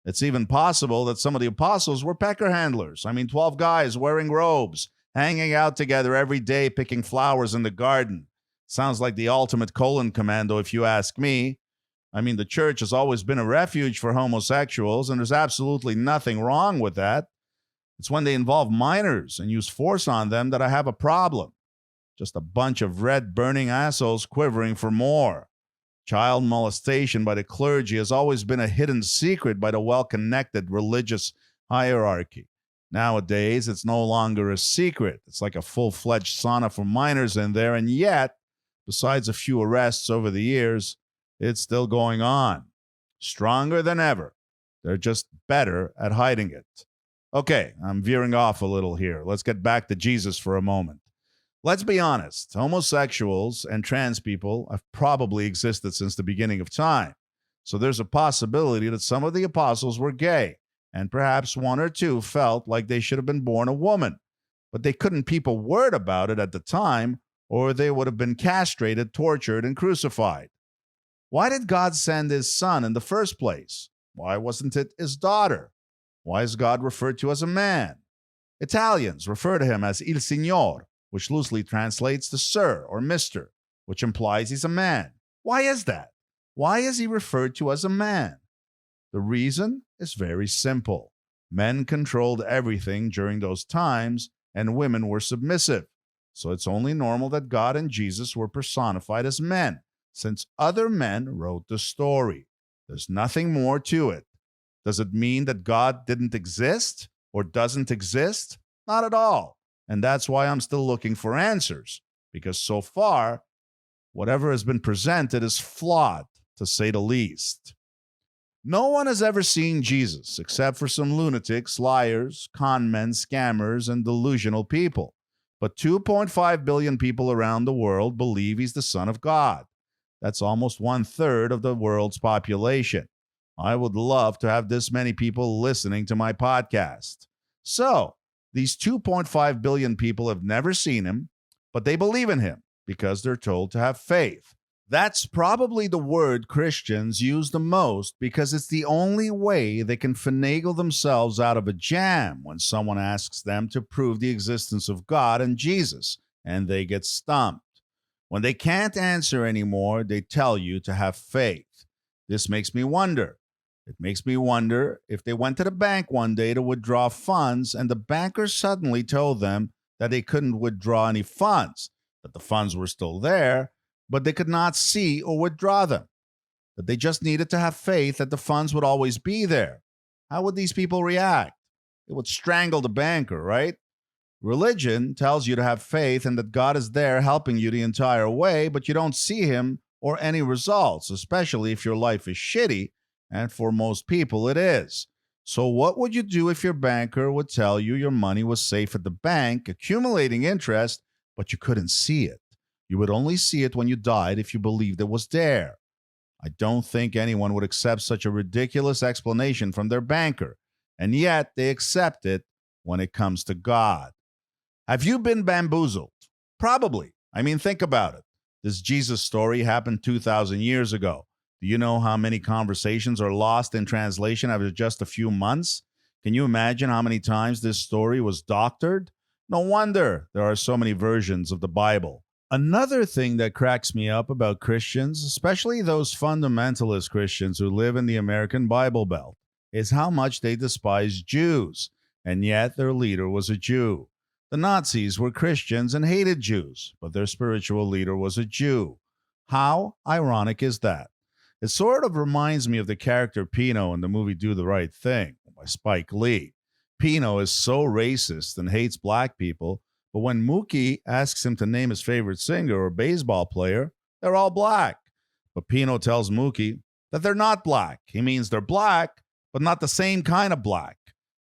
It's even possible that some of the apostles were pecker handlers. I mean, 12 guys wearing robes, hanging out together every day, picking flowers in the garden. Sounds like the ultimate colon commando, if you ask me. I mean, the church has always been a refuge for homosexuals, and there's absolutely nothing wrong with that. It's when they involve minors and use force on them that I have a problem. Just a bunch of red-burning assholes quivering for more. Child molestation by the clergy has always been a hidden secret by the well-connected religious hierarchy. Nowadays, it's no longer a secret. It's like a full-fledged sauna for minors in there, and yet, besides a few arrests over the years, it's still going on. Stronger than ever. They're just better at hiding it. Okay, I'm veering off a little here. Let's get back to Jesus for a moment. Let's be honest, homosexuals and trans people have probably existed since the beginning of time. So there's a possibility that some of the apostles were gay, and perhaps one or two felt like they should have been born a woman. But they couldn't peep a word about it at the time, or they would have been castrated, tortured, and crucified. Why did God send his son in the first place? Why wasn't it his daughter? Why is God referred to as a man? Italians refer to him as il signor, which loosely translates to sir or mister, which implies he's a man. Why is that? Why is he referred to as a man? The reason is very simple. Men controlled everything during those times, and women were submissive. So it's only normal that God and Jesus were personified as men, since other men wrote the story. There's nothing more to it. Does it mean that God didn't exist or doesn't exist? Not at all. And that's why I'm still looking for answers, because so far, whatever has been presented is flawed, to say the least. No one has ever seen Jesus except for some lunatics, liars, con men, scammers, and delusional people. But 2.5 billion people around the world believe he's the Son of God. That's almost 1/3 of the world's population. I would love to have this many people listening to my podcast. So, these 2.5 billion people have never seen him, but they believe in him because they're told to have faith. That's probably the word Christians use the most because it's the only way they can finagle themselves out of a jam when someone asks them to prove the existence of God and Jesus, and they get stumped. When they can't answer anymore, they tell you to have faith. This makes me wonder. It makes me wonder if they went to the bank one day to withdraw funds and the banker suddenly told them that they couldn't withdraw any funds, that the funds were still there, but they could not see or withdraw them, that they just needed to have faith that the funds would always be there. How would these people react? It would strangle the banker, right? Religion tells you to have faith and that God is there helping you the entire way, but you don't see him or any results, especially if your life is shitty, and for most people it is. So what would you do if your banker would tell you your money was safe at the bank, accumulating interest, but you couldn't see it? You would only see it when you died if you believed it was there. I don't think anyone would accept such a ridiculous explanation from their banker, and yet they accept it when it comes to God. Have you been bamboozled? Probably. I mean, think about it. This Jesus story happened 2,000 years ago. Do you know how many conversations are lost in translation after just a few months? Can you imagine how many times this story was doctored? No wonder there are so many versions of the Bible. Another thing that cracks me up about Christians, especially those fundamentalist Christians who live in the American Bible Belt, is how much they despise Jews. and yet their leader was a Jew. The Nazis were Christians and hated Jews, but their spiritual leader was a Jew. How ironic is that? It sort of reminds me of the character Pino in the movie Do the Right Thing by Spike Lee. Pino is so racist and hates black people, but when Mookie asks him to name his favorite singer or baseball player, they're all black. But Pino tells Mookie that they're not black. He means they're black, but not the same kind of black.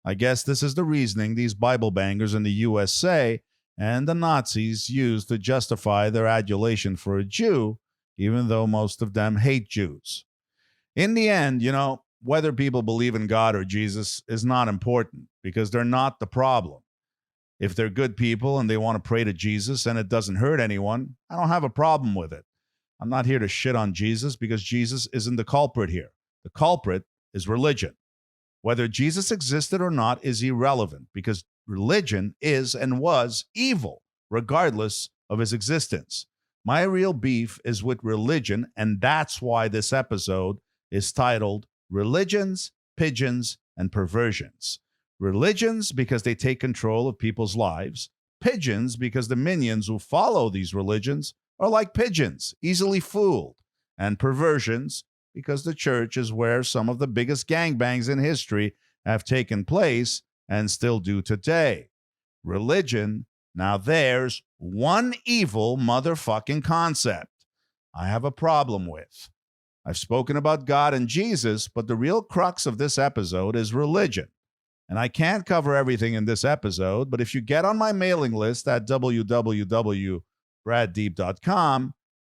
I guess this is the reasoning these Bible bangers in the USA and the Nazis used to justify their adulation for a Jew, even though most of them hate Jews. In the end, whether people believe in God or Jesus is not important because they're not the problem. If they're good people and they want to pray to Jesus and it doesn't hurt anyone, I don't have a problem with it. I'm not here to shit on Jesus because Jesus isn't the culprit here. The culprit is religion. Whether Jesus existed or not is irrelevant because religion is and was evil, regardless of his existence. My real beef is with religion, and that's why this episode is titled Religions, Pigeons, and Perversions. Religions because they take control of people's lives. Pigeons because the minions who follow these religions are like pigeons, easily fooled. And perversions because the church is where some of the biggest gangbangs in history have taken place and still do today. Religion, now there's one evil motherfucking concept I have a problem with. I've spoken about God and Jesus, but the real crux of this episode is religion. And I can't cover everything in this episode, but if you get on my mailing list at www.braddeep.com,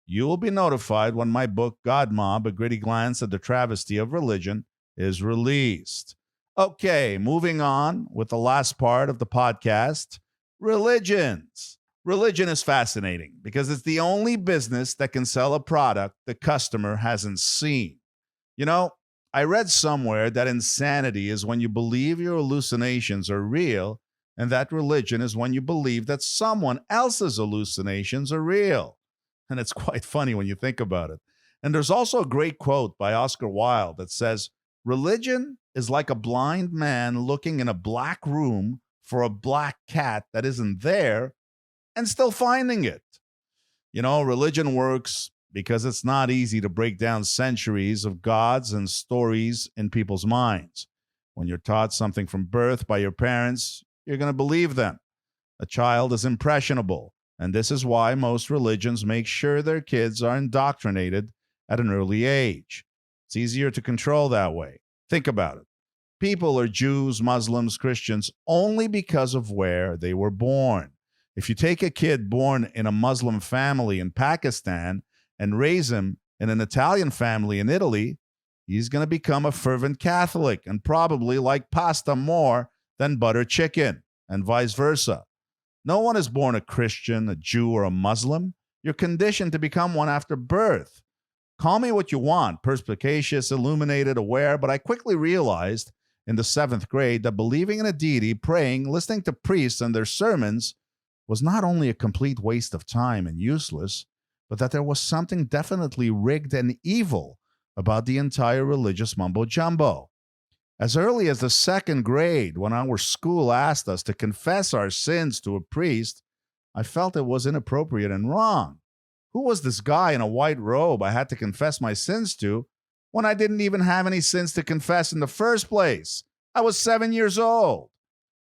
you will be notified when my book, God Mob, A Gritty Glance at the Travesty of Religion, is released. Okay, moving on with the last part of the podcast, religions. Religion is fascinating because it's the only business that can sell a product the customer hasn't seen. I read somewhere that insanity is when you believe your hallucinations are real, and that religion is when you believe that someone else's hallucinations are real. And it's quite funny when you think about it. And there's also a great quote by Oscar Wilde that says, religion is like a blind man looking in a black room for a black cat that isn't there and still finding it. Religion works because it's not easy to break down centuries of gods and stories in people's minds. When you're taught something from birth by your parents, you're going to believe them. A child is impressionable, and this is why most religions make sure their kids are indoctrinated at an early age. It's easier to control that way. Think about it. People are Jews, Muslims, Christians only because of where they were born. If you take a kid born in a Muslim family in Pakistan and raise him in an Italian family in Italy, he's going to become a fervent Catholic and probably like pasta more than butter chicken, and vice versa. No one is born a Christian, a Jew, or a Muslim. You're conditioned to become one after birth. Call me what you want, perspicacious, illuminated, aware, but I quickly realized in the 7th grade that believing in a deity, praying, listening to priests and their sermons was not only a complete waste of time and useless, but that there was something definitely rigged and evil about the entire religious mumbo-jumbo. As early as the 2nd grade, when our school asked us to confess our sins to a priest, I felt it was inappropriate and wrong. Who was this guy in a white robe I had to confess my sins to when I didn't even have any sins to confess in the first place? I was 7 years old.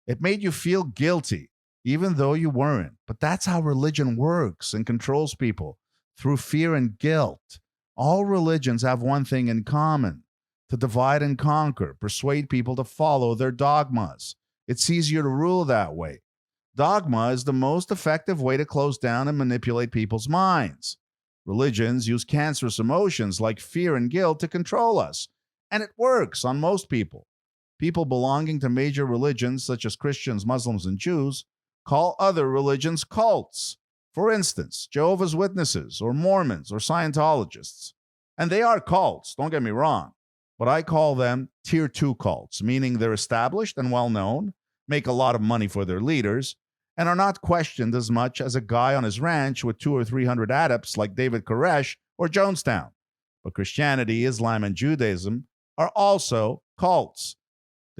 It made you feel guilty, even though you weren't. But that's how religion works and controls people, through fear and guilt. All religions have one thing in common: to divide and conquer, persuade people to follow their dogmas. It's easier to rule that way. Dogma is the most effective way to close down and manipulate people's minds. Religions use cancerous emotions like fear and guilt to control us, and it works on most people. People belonging to major religions such as Christians, Muslims, and Jews call other religions cults. For instance, Jehovah's Witnesses or Mormons or Scientologists. And they are cults, don't get me wrong, but I call them tier 2 cults, meaning they're established and well-known, make a lot of money for their leaders, and are not questioned as much as a guy on his ranch with 200 or 300 adepts like David Koresh or Jonestown. But Christianity, Islam, and Judaism are also cults.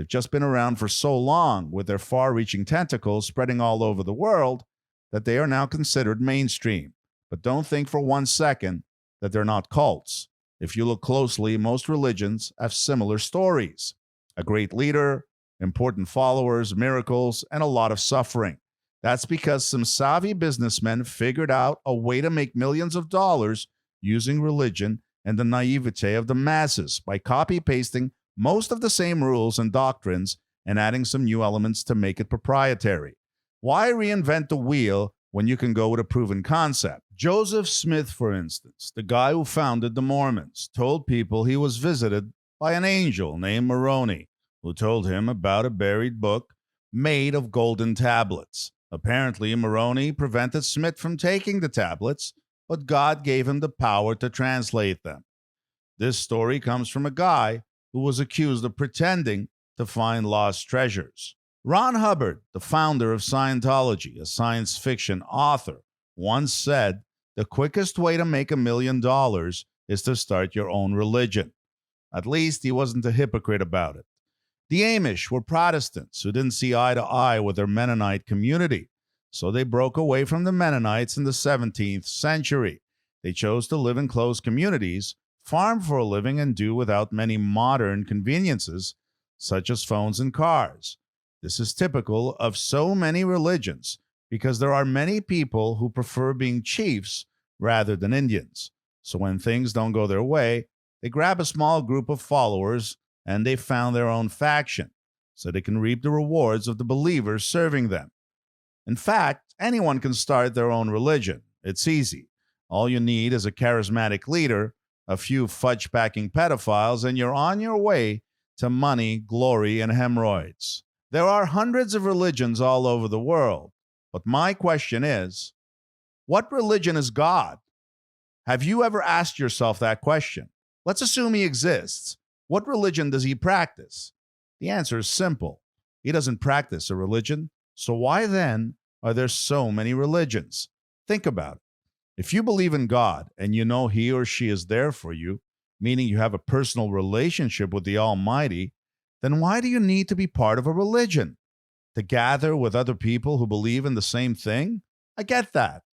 They've just been around for so long with their far-reaching tentacles spreading all over the world that they are now considered mainstream. But don't think for 1 second that they're not cults. If you look closely, most religions have similar stories. A great leader, important followers, miracles, and a lot of suffering. That's because some savvy businessmen figured out a way to make millions of dollars using religion and the naivete of the masses by copy-pasting most of the same rules and doctrines and adding some new elements to make it proprietary. Why reinvent the wheel when you can go with a proven concept? Joseph Smith, for instance, the guy who founded the Mormons, told people he was visited by an angel named Moroni, who told him about a buried book made of golden tablets. Apparently, Moroni prevented Smith from taking the tablets, but God gave him the power to translate them. This story comes from a guy who was accused of pretending to find lost treasures. Ron Hubbard, the founder of Scientology, a science fiction author, once said, "The quickest way to make $1 million is to start your own religion." At least he wasn't a hypocrite about it. The Amish were Protestants who didn't see eye to eye with their Mennonite community, so they broke away from the Mennonites in the 17th century. They chose to live in close communities, farm for a living, and do without many modern conveniences, such as phones and cars. This is typical of so many religions because there are many people who prefer being chiefs rather than Indians. So when things don't go their way, they grab a small group of followers and they found their own faction so they can reap the rewards of the believers serving them. In fact, anyone can start their own religion. It's easy. All you need is a charismatic leader, a few fudge-packing pedophiles, and you're on your way to money, glory, and hemorrhoids. There are hundreds of religions all over the world, but my question is, what religion is God? Have you ever asked yourself that question? Let's assume he exists. What religion does he practice? The answer is simple. He doesn't practice a religion, so why then are there so many religions? Think about it. If you believe in God and you know he or she is there for you, meaning you have a personal relationship with the Almighty, then why do you need to be part of a religion? To gather with other people who believe in the same thing? I get that.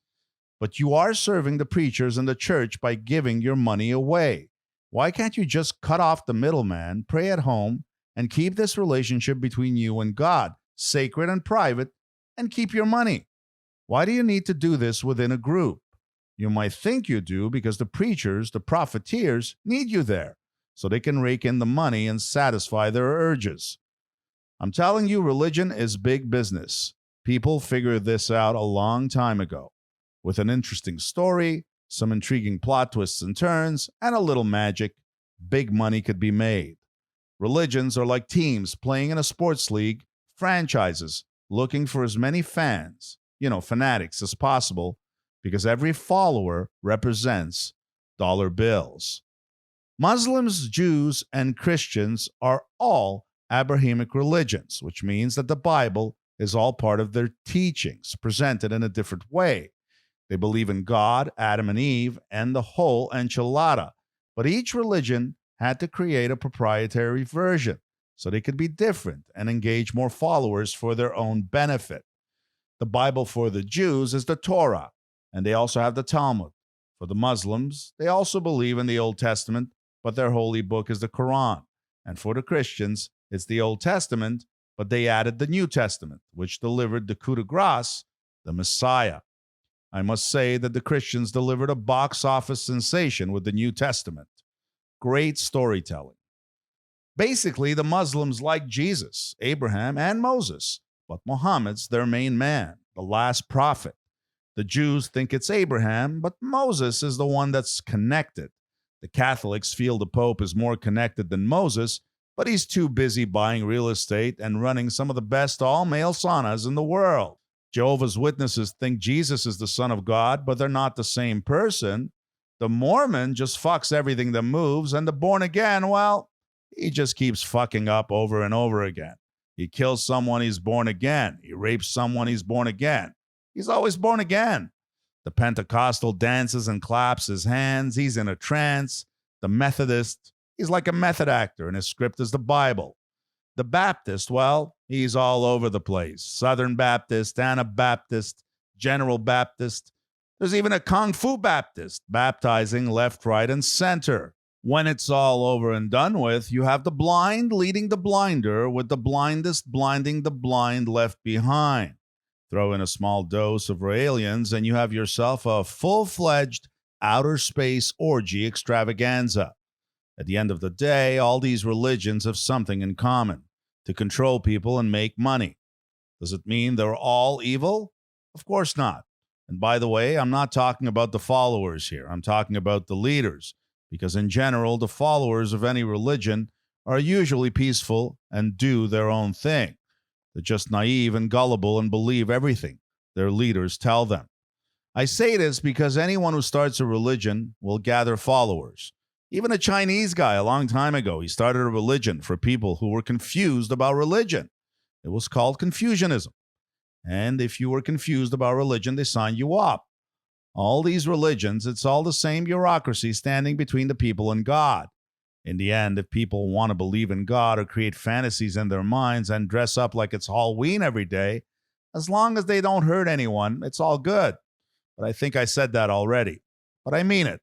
But you are serving the preachers and the church by giving your money away. Why can't you just cut off the middleman, pray at home, and keep this relationship between you and God sacred and private, and keep your money? Why do you need to do this within a group? You might think you do because the preachers, the profiteers, need you there so they can rake in the money and satisfy their urges. I'm telling you, religion is big business. People figured this out a long time ago. With an interesting story, some intriguing plot twists and turns, and a little magic, big money could be made. Religions are like teams playing in a sports league, franchises looking for as many fans, fanatics as possible, because every follower represents dollar bills. Muslims, Jews, and Christians are all Abrahamic religions, which means that the Bible is all part of their teachings, presented in a different way. They believe in God, Adam and Eve, and the whole enchilada. But each religion had to create a proprietary version so they could be different and engage more followers for their own benefit. The Bible for the Jews is the Torah, and they also have the Talmud. For the Muslims, they also believe in the Old Testament, but their holy book is the Quran. And for the Christians, it's the Old Testament, but they added the New Testament, which delivered the coup de grace, the Messiah. I must say that the Christians delivered a box office sensation with the New Testament. Great storytelling. Basically, the Muslims like Jesus, Abraham, and Moses, but Muhammad's their main man, the last prophet. The Jews think it's Abraham, but Moses is the one that's connected. The Catholics feel the Pope is more connected than Moses, but he's too busy buying real estate and running some of the best all-male saunas in the world. Jehovah's Witnesses think Jesus is the Son of God, but they're not the same person. The Mormon just fucks everything that moves, and the born-again, well, he just keeps fucking up over and over again. He kills someone, he's born again. He rapes someone, he's born again. He's always born again. The Pentecostal dances and claps his hands. He's in a trance. The Methodist, he's like a method actor, and his script is the Bible. The Baptist, well, he's all over the place. Southern Baptist, Anabaptist, General Baptist. There's even a Kung Fu Baptist, baptizing left, right, and center. When it's all over and done with, you have the blind leading the blinder, with the blindest blinding the blind left behind. Throw in a small dose of aliens, and you have yourself a full-fledged outer space orgy extravaganza. At the end of the day, all these religions have something in common: to control people and make money. Does it mean they're all evil? Of course not. And by the way, I'm not talking about the followers here. I'm talking about the leaders, because in general, the followers of any religion are usually peaceful and do their own thing. They're just naive and gullible and believe everything their leaders tell them. I say this because anyone who starts a religion will gather followers. Even a Chinese guy a long time ago, he started a religion for people who were confused about religion. It was called Confucianism. And if you were confused about religion, they signed you up. All these religions, it's all the same bureaucracy standing between the people and God. In the end, if people want to believe in God or create fantasies in their minds and dress up like it's Halloween every day, as long as they don't hurt anyone, it's all good. But I think I said that already. But I mean it.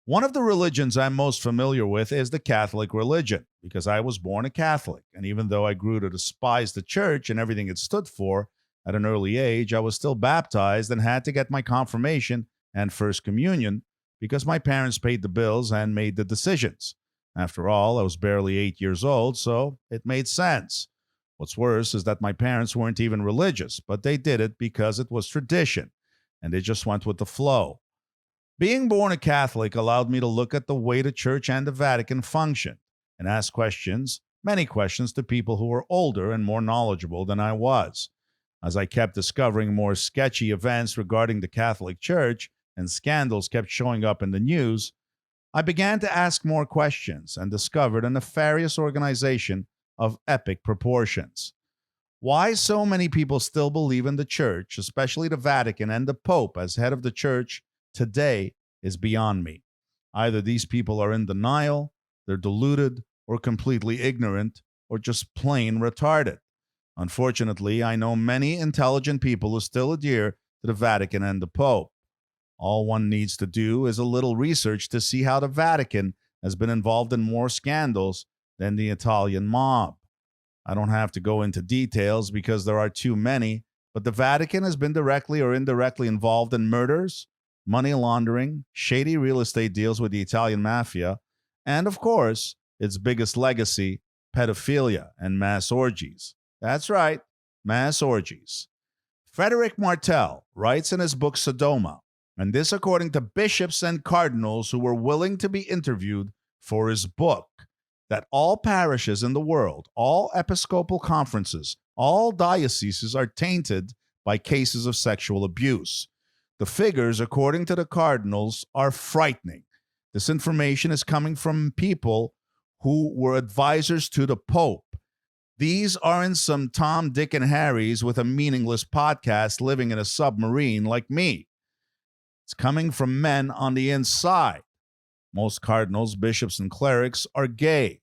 One of the religions I'm most familiar with is the Catholic religion, because I was born a Catholic. And even though I grew to despise the church and everything it stood for, at an early age, I was still baptized and had to get my confirmation and first communion because my parents paid the bills and made the decisions. After all, I was barely 8 years old, so it made sense. What's worse is that my parents weren't even religious, but they did it because it was tradition, and they just went with the flow. Being born a Catholic allowed me to look at the way the church and the Vatican functioned and ask questions, many questions, to people who were older and more knowledgeable than I was. As I kept discovering more sketchy events regarding the Catholic Church and scandals kept showing up in the news, I began to ask more questions and discovered a nefarious organization of epic proportions. Why so many people still believe in the Church, especially the Vatican and the Pope as head of the Church today, is beyond me. Either these people are in denial, they're deluded, or completely ignorant, or just plain retarded. Unfortunately, I know many intelligent people who still adhere to the Vatican and the Pope. All one needs to do is a little research to see how the Vatican has been involved in more scandals than the Italian mob. I don't have to go into details because there are too many, but the Vatican has been directly or indirectly involved in murders, money laundering, shady real estate deals with the Italian mafia, and of course, its biggest legacy, pedophilia and mass orgies. That's right, mass orgies. Frederick Martel writes in his book Sodoma, and this according to bishops and cardinals who were willing to be interviewed for his book, that all parishes in the world, all episcopal conferences, all dioceses are tainted by cases of sexual abuse. The figures, according to the cardinals, are frightening. This information is coming from people who were advisors to the Pope. These aren't some Tom, Dick, and Harrys with a meaningless podcast living in a submarine like me. It's coming from men on the inside. Most cardinals, bishops, and clerics are gay.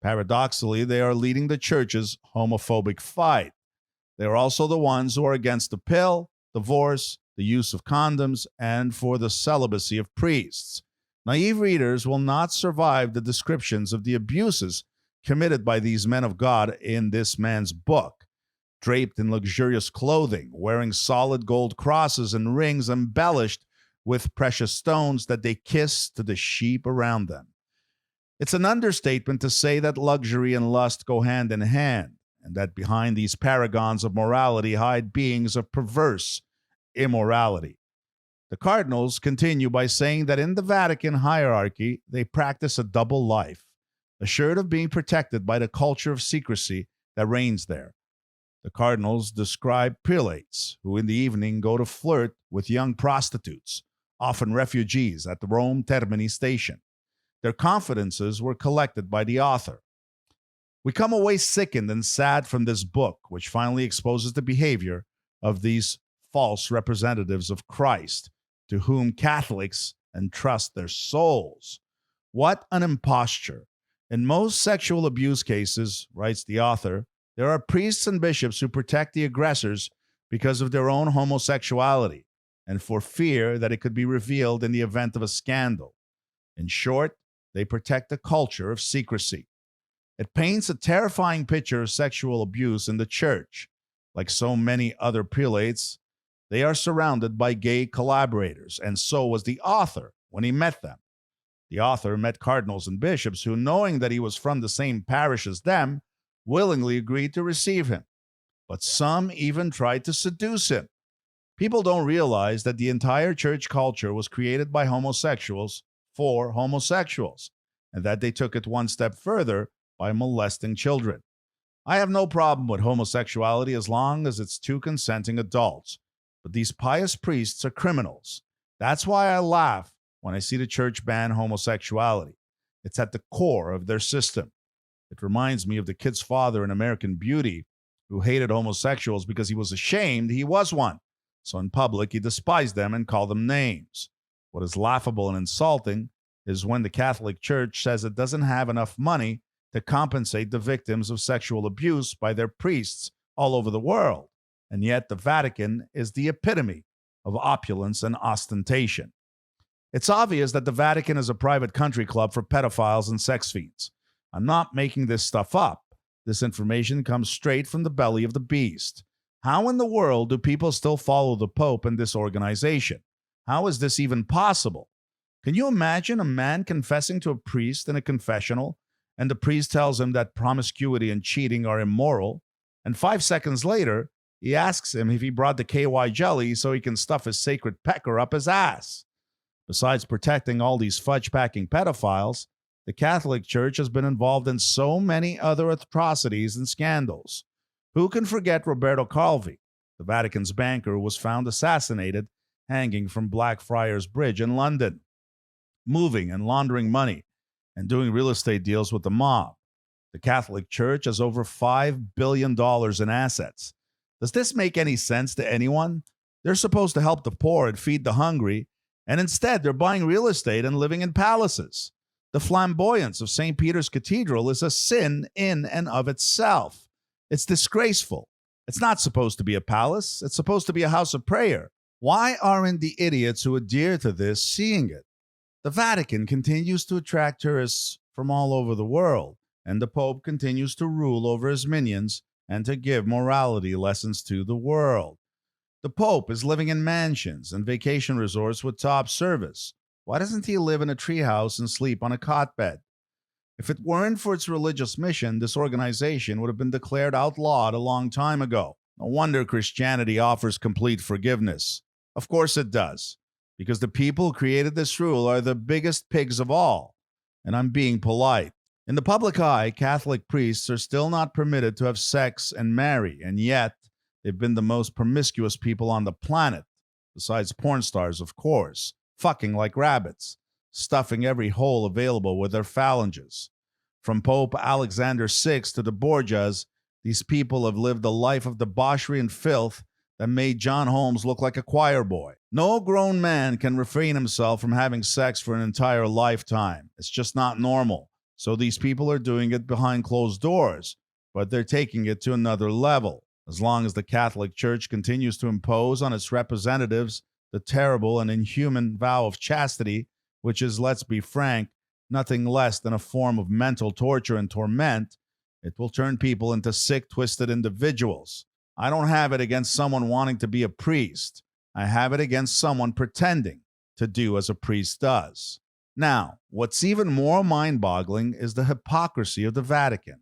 Paradoxically, they are leading the church's homophobic fight. They are also the ones who are against the pill, divorce, the use of condoms, and for the celibacy of priests. Naive readers will not survive the descriptions of the abuses committed by these men of God in this man's book. Draped in luxurious clothing, wearing solid gold crosses and rings embellished with precious stones that they kiss to the sheep around them. It's an understatement to say that luxury and lust go hand in hand, and that behind these paragons of morality hide beings of perverse immorality. The cardinals continue by saying that in the Vatican hierarchy, they practice a double life, assured of being protected by the culture of secrecy that reigns there. The cardinals describe prelates who in the evening go to flirt with young prostitutes, often refugees at the Rome Termini station. Their confidences were collected by the author. We come away sickened and sad from this book, which finally exposes the behavior of these false representatives of Christ, to whom Catholics entrust their souls. What an imposture! In most sexual abuse cases, writes the author, there are priests and bishops who protect the aggressors because of their own homosexuality and for fear that it could be revealed in the event of a scandal. In short, they protect a culture of secrecy. It paints a terrifying picture of sexual abuse in the church. Like so many other prelates, they are surrounded by gay collaborators, and so was the author when he met them. The author met cardinals and bishops who, knowing that he was from the same parish as them, willingly agreed to receive him. But some even tried to seduce him. People don't realize that the entire church culture was created by homosexuals for homosexuals, and that they took it one step further by molesting children. I have no problem with homosexuality as long as it's two consenting adults, but these pious priests are criminals. That's why I laugh when I see the church ban homosexuality. It's at the core of their system. It reminds me of the kid's father in American Beauty, who hated homosexuals because he was ashamed he was one. So in public, he despised them and called them names. What is laughable and insulting is when the Catholic Church says it doesn't have enough money to compensate the victims of sexual abuse by their priests all over the world. And yet the Vatican is the epitome of opulence and ostentation. It's obvious that the Vatican is a private country club for pedophiles and sex fiends. I'm not making this stuff up. This information comes straight from the belly of the beast. How in the world do people still follow the Pope and this organization? How is this even possible? Can you imagine a man confessing to a priest in a confessional, and the priest tells him that promiscuity and cheating are immoral, and 5 seconds later, he asks him if he brought the KY jelly so he can stuff his sacred pecker up his ass? Besides protecting all these fudge-packing pedophiles, the Catholic Church has been involved in so many other atrocities and scandals. Who can forget Roberto Calvi, the Vatican's banker who was found assassinated hanging from Blackfriars Bridge in London, moving and laundering money and doing real estate deals with the mob? The Catholic Church has over $5 billion in assets. Does this make any sense to anyone? They're supposed to help the poor and feed the hungry, and instead they're buying real estate and living in palaces. The flamboyance of St. Peter's Cathedral is a sin in and of itself. It's disgraceful. It's not supposed to be a palace. It's supposed to be a house of prayer. Why aren't the idiots who adhere to this seeing it? The Vatican continues to attract tourists from all over the world, and the Pope continues to rule over his minions and to give morality lessons to the world. The Pope is living in mansions and vacation resorts with top service. Why doesn't he live in a treehouse and sleep on a cot bed? If it weren't for its religious mission, this organization would have been declared outlawed a long time ago. No wonder Christianity offers complete forgiveness. Of course it does, because the people who created this rule are the biggest pigs of all. And I'm being polite. In the public eye, Catholic priests are still not permitted to have sex and marry, and yet they've been the most promiscuous people on the planet, besides porn stars, of course, fucking like rabbits, stuffing every hole available with their phalanges. From Pope Alexander VI to the Borgias, these people have lived a life of debauchery and filth that made John Holmes look like a choir boy. No grown man can refrain himself from having sex for an entire lifetime. It's just not normal. So these people are doing it behind closed doors, but they're taking it to another level. As long as the Catholic Church continues to impose on its representatives the terrible and inhuman vow of chastity, which is, let's be frank, nothing less than a form of mental torture and torment, it will turn people into sick, twisted individuals. I don't have it against someone wanting to be a priest. I have it against someone pretending to do as a priest does. Now, what's even more mind-boggling is the hypocrisy of the Vatican.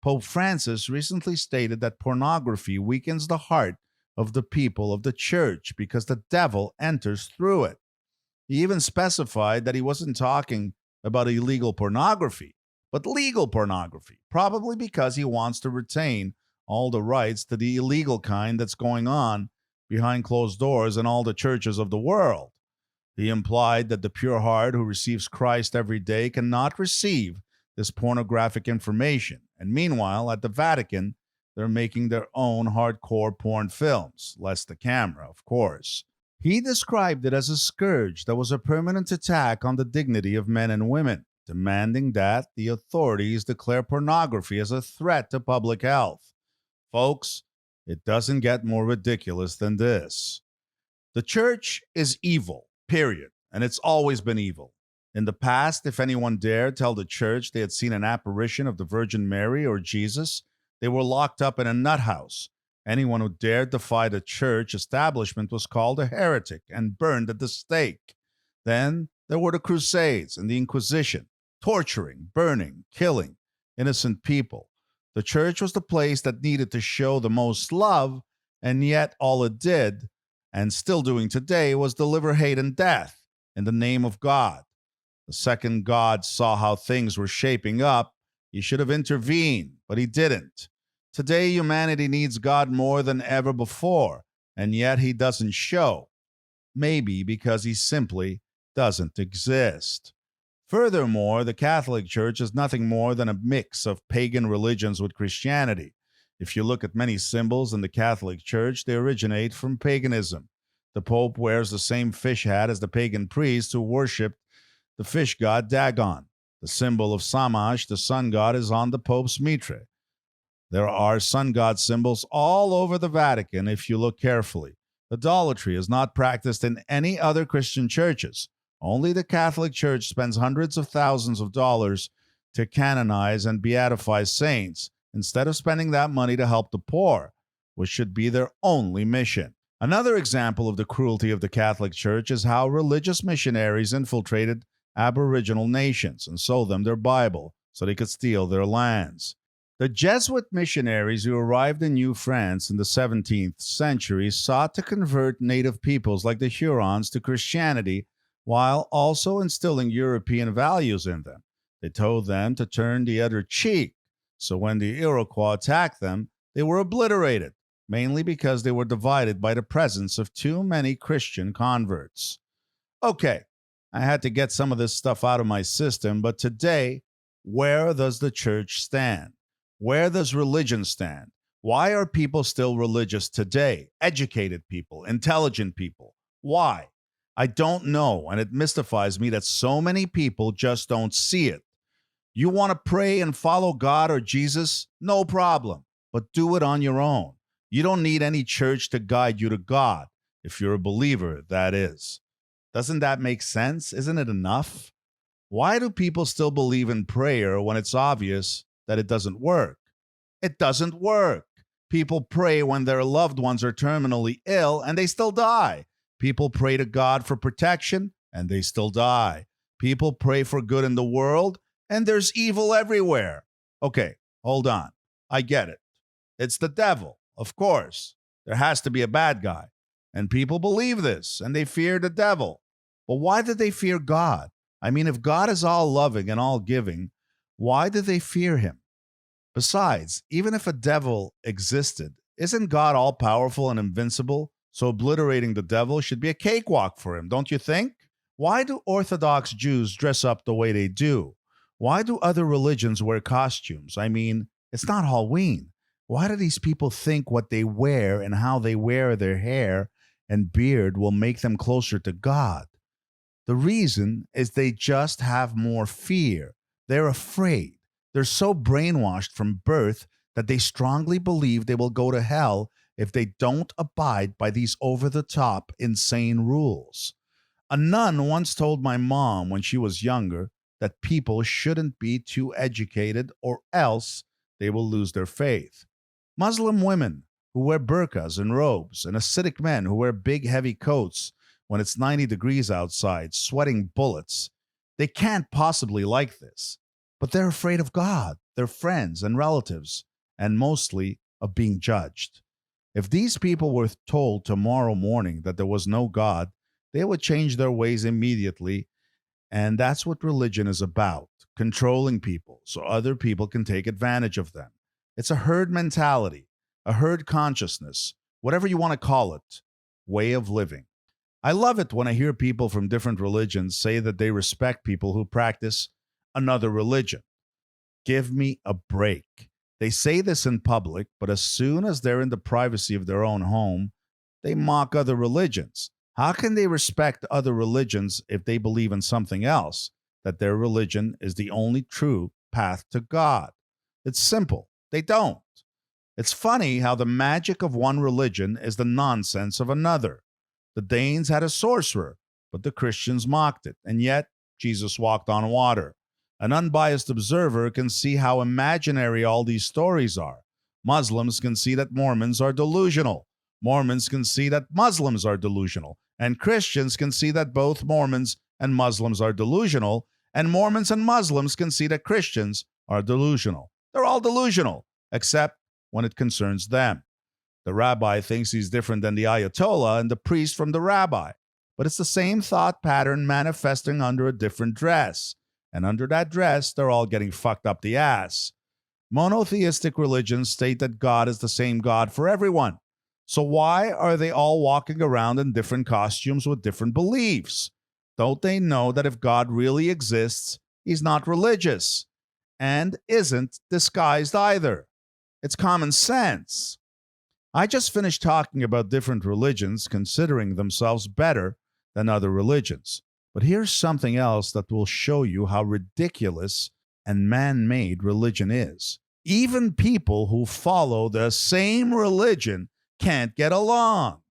Pope Francis recently stated that pornography weakens the heart of the people of the church because the devil enters through it. He even specified that he wasn't talking about illegal pornography, but legal pornography, probably because he wants to retain all the rights to the illegal kind that's going on behind closed doors in all the churches of the world. He implied that the pure heart who receives Christ every day cannot receive this pornographic information. And meanwhile, at the Vatican, they're making their own hardcore porn films, less the camera, of course. He described it as a scourge that was a permanent attack on the dignity of men and women. demanding that the authorities declare pornography as a threat to public health. Folks, it doesn't get more ridiculous than this. The church is evil, period, and it's always been evil. In the past, if anyone dared tell the church they had seen an apparition of the Virgin Mary or Jesus, they were locked up in a nut house. Anyone who dared defy the church establishment was called a heretic and burned at the stake. Then there were the Crusades and the Inquisition, torturing, burning, killing innocent people. The church was the place that needed to show the most love, and yet all it did, and still doing today, was deliver hate and death in the name of God. The second God saw how things were shaping up, he should have intervened, but he didn't. Today, humanity needs God more than ever before, and yet he doesn't show. Maybe because he simply doesn't exist. Furthermore, the Catholic Church is nothing more than a mix of pagan religions with Christianity. If you look at many symbols in the Catholic Church, they originate from paganism. The Pope wears the same fish hat as the pagan priests who worshipped the fish god Dagon. The symbol of Shamash, the sun god, is on the Pope's mitre. There are sun god symbols all over the Vatican if you look carefully. Idolatry is not practiced in any other Christian churches. Only the Catholic Church spends hundreds of thousands of dollars to canonize and beatify saints, instead of spending that money to help the poor, which should be their only mission. Another example of the cruelty of the Catholic Church is how religious missionaries infiltrated Aboriginal nations and sold them their Bible so they could steal their lands. The Jesuit missionaries who arrived in New France in the 17th century sought to convert native peoples like the Hurons to Christianity while also instilling European values in them. They told them to turn the other cheek, so when the Iroquois attacked them, they were obliterated, mainly because they were divided by the presence of too many Christian converts. Okay, I had to get some of this stuff out of my system, but today, where does the church stand? Where does religion stand? Why are people still religious today? Educated people, intelligent people. Why? I don't know, and it mystifies me that so many people just don't see it. You want to pray and follow God or Jesus? No problem, but do it on your own. You don't need any church to guide you to God, if you're a believer, that is. Doesn't that make sense? Isn't it enough? Why do people still believe in prayer when it's obvious that it doesn't work? It doesn't work. People pray when their loved ones are terminally ill and they still die. People pray to God for protection and they still die. People pray for good in the world and there's evil everywhere. Okay, hold on. I get it. It's the devil, of course. There has to be a bad guy. And people believe this and they fear the devil. But why do they fear God? I mean, if God is all loving and all giving, why do they fear him? Besides, even if a devil existed, isn't God all powerful and invincible? So obliterating the devil should be a cakewalk for him, don't you think? Why do Orthodox Jews dress up the way they do? Why do other religions wear costumes? I mean, it's not Halloween. Why do these people think what they wear and how they wear their hair and beard will make them closer to God? The reason is they just have more fear. They're afraid. They're so brainwashed from birth that they strongly believe they will go to hell if they don't abide by these over-the-top, insane rules. A nun once told my mom when she was younger that people shouldn't be too educated or else they will lose their faith. Muslim women who wear burqas and robes, and Hasidic men who wear big, heavy coats when it's 90 degrees outside, sweating bullets, they can't possibly like this. But they're afraid of God, their friends and relatives, and mostly of being judged. If these people were told tomorrow morning that there was no God, they would change their ways immediately, and that's what religion is about, controlling people so other people can take advantage of them. It's a herd mentality, a herd consciousness, whatever you want to call it, way of living. I love it when I hear people from different religions say that they respect people who practice another religion. Give me a break. They say this in public, but as soon as they're in the privacy of their own home, they mock other religions. How can they respect other religions if they believe in something else? that their religion is the only true path to God. It's simple. They don't. It's funny how the magic of one religion is the nonsense of another. The Danes had a sorcerer, but the Christians mocked it, and yet Jesus walked on water. An unbiased observer can see how imaginary all these stories are. Muslims can see that Mormons are delusional. Mormons can see that Muslims are delusional. And Christians can see that both Mormons and Muslims are delusional. And Mormons and Muslims can see that Christians are delusional. They're all delusional, except when it concerns them. The rabbi thinks he's different than the Ayatollah and the priest from the rabbi. But it's the same thought pattern manifesting under a different dress. And under that dress, they're all getting fucked up the ass. Monotheistic religions state that God is the same God for everyone. So why are they all walking around in different costumes with different beliefs? Don't they know that if God really exists, he's not religious and isn't disguised either? It's common sense. I just finished talking about different religions considering themselves better than other religions. But here's something else that will show you how ridiculous and man-made religion is. Even people who follow the same religion can't get along.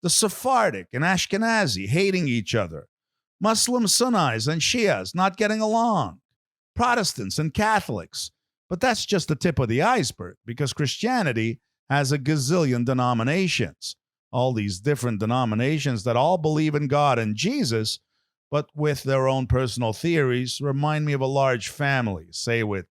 The Sephardic and Ashkenazi hating each other. Muslim Sunnis and Shias not getting along. Protestants and Catholics. But that's just the tip of the iceberg, because Christianity has a gazillion denominations. All these different denominations that all believe in God and Jesus, but with their own personal theories, remind me of a large family, say with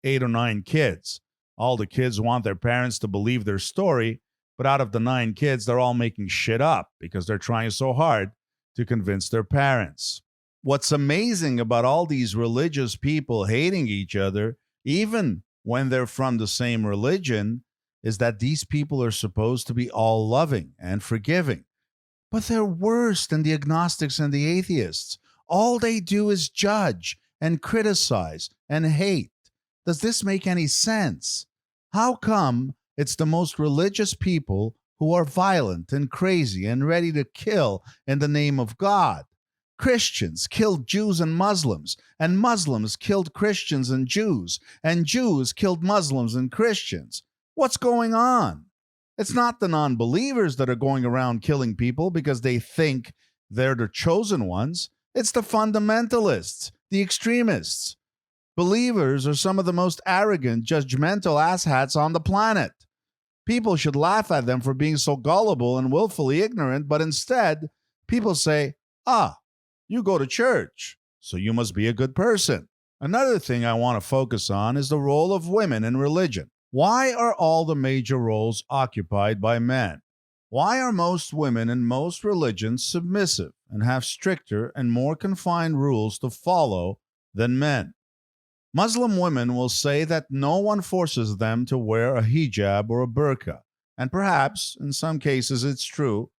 8 or 9 kids. All the kids want their parents to believe their story, but out of the 9 kids, they're all making shit up because they're trying so hard to convince their parents. What's amazing about all these religious people hating each other, even when they're from the same religion, is that these people are supposed to be all loving and forgiving. But they're worse than the agnostics and the atheists. All they do is judge and criticize and hate. Does this make any sense? How come it's the most religious people who are violent and crazy and ready to kill in the name of God? Christians killed Jews and Muslims killed Christians and Jews killed Muslims and Christians. What's going on? It's not the non-believers that are going around killing people because they think they're the chosen ones. It's the fundamentalists, the extremists. Believers are some of the most arrogant, judgmental asshats on the planet. People should laugh at them for being so gullible and willfully ignorant, but instead, people say, you go to church, so you must be a good person. Another thing I want to focus on is the role of women in religion. Why are all the major roles occupied by men? Why are most women in most religions submissive and have stricter and more confined rules to follow than men? Muslim women will say that no one forces them to wear a hijab or a burqa, and perhaps, in some cases, it's true,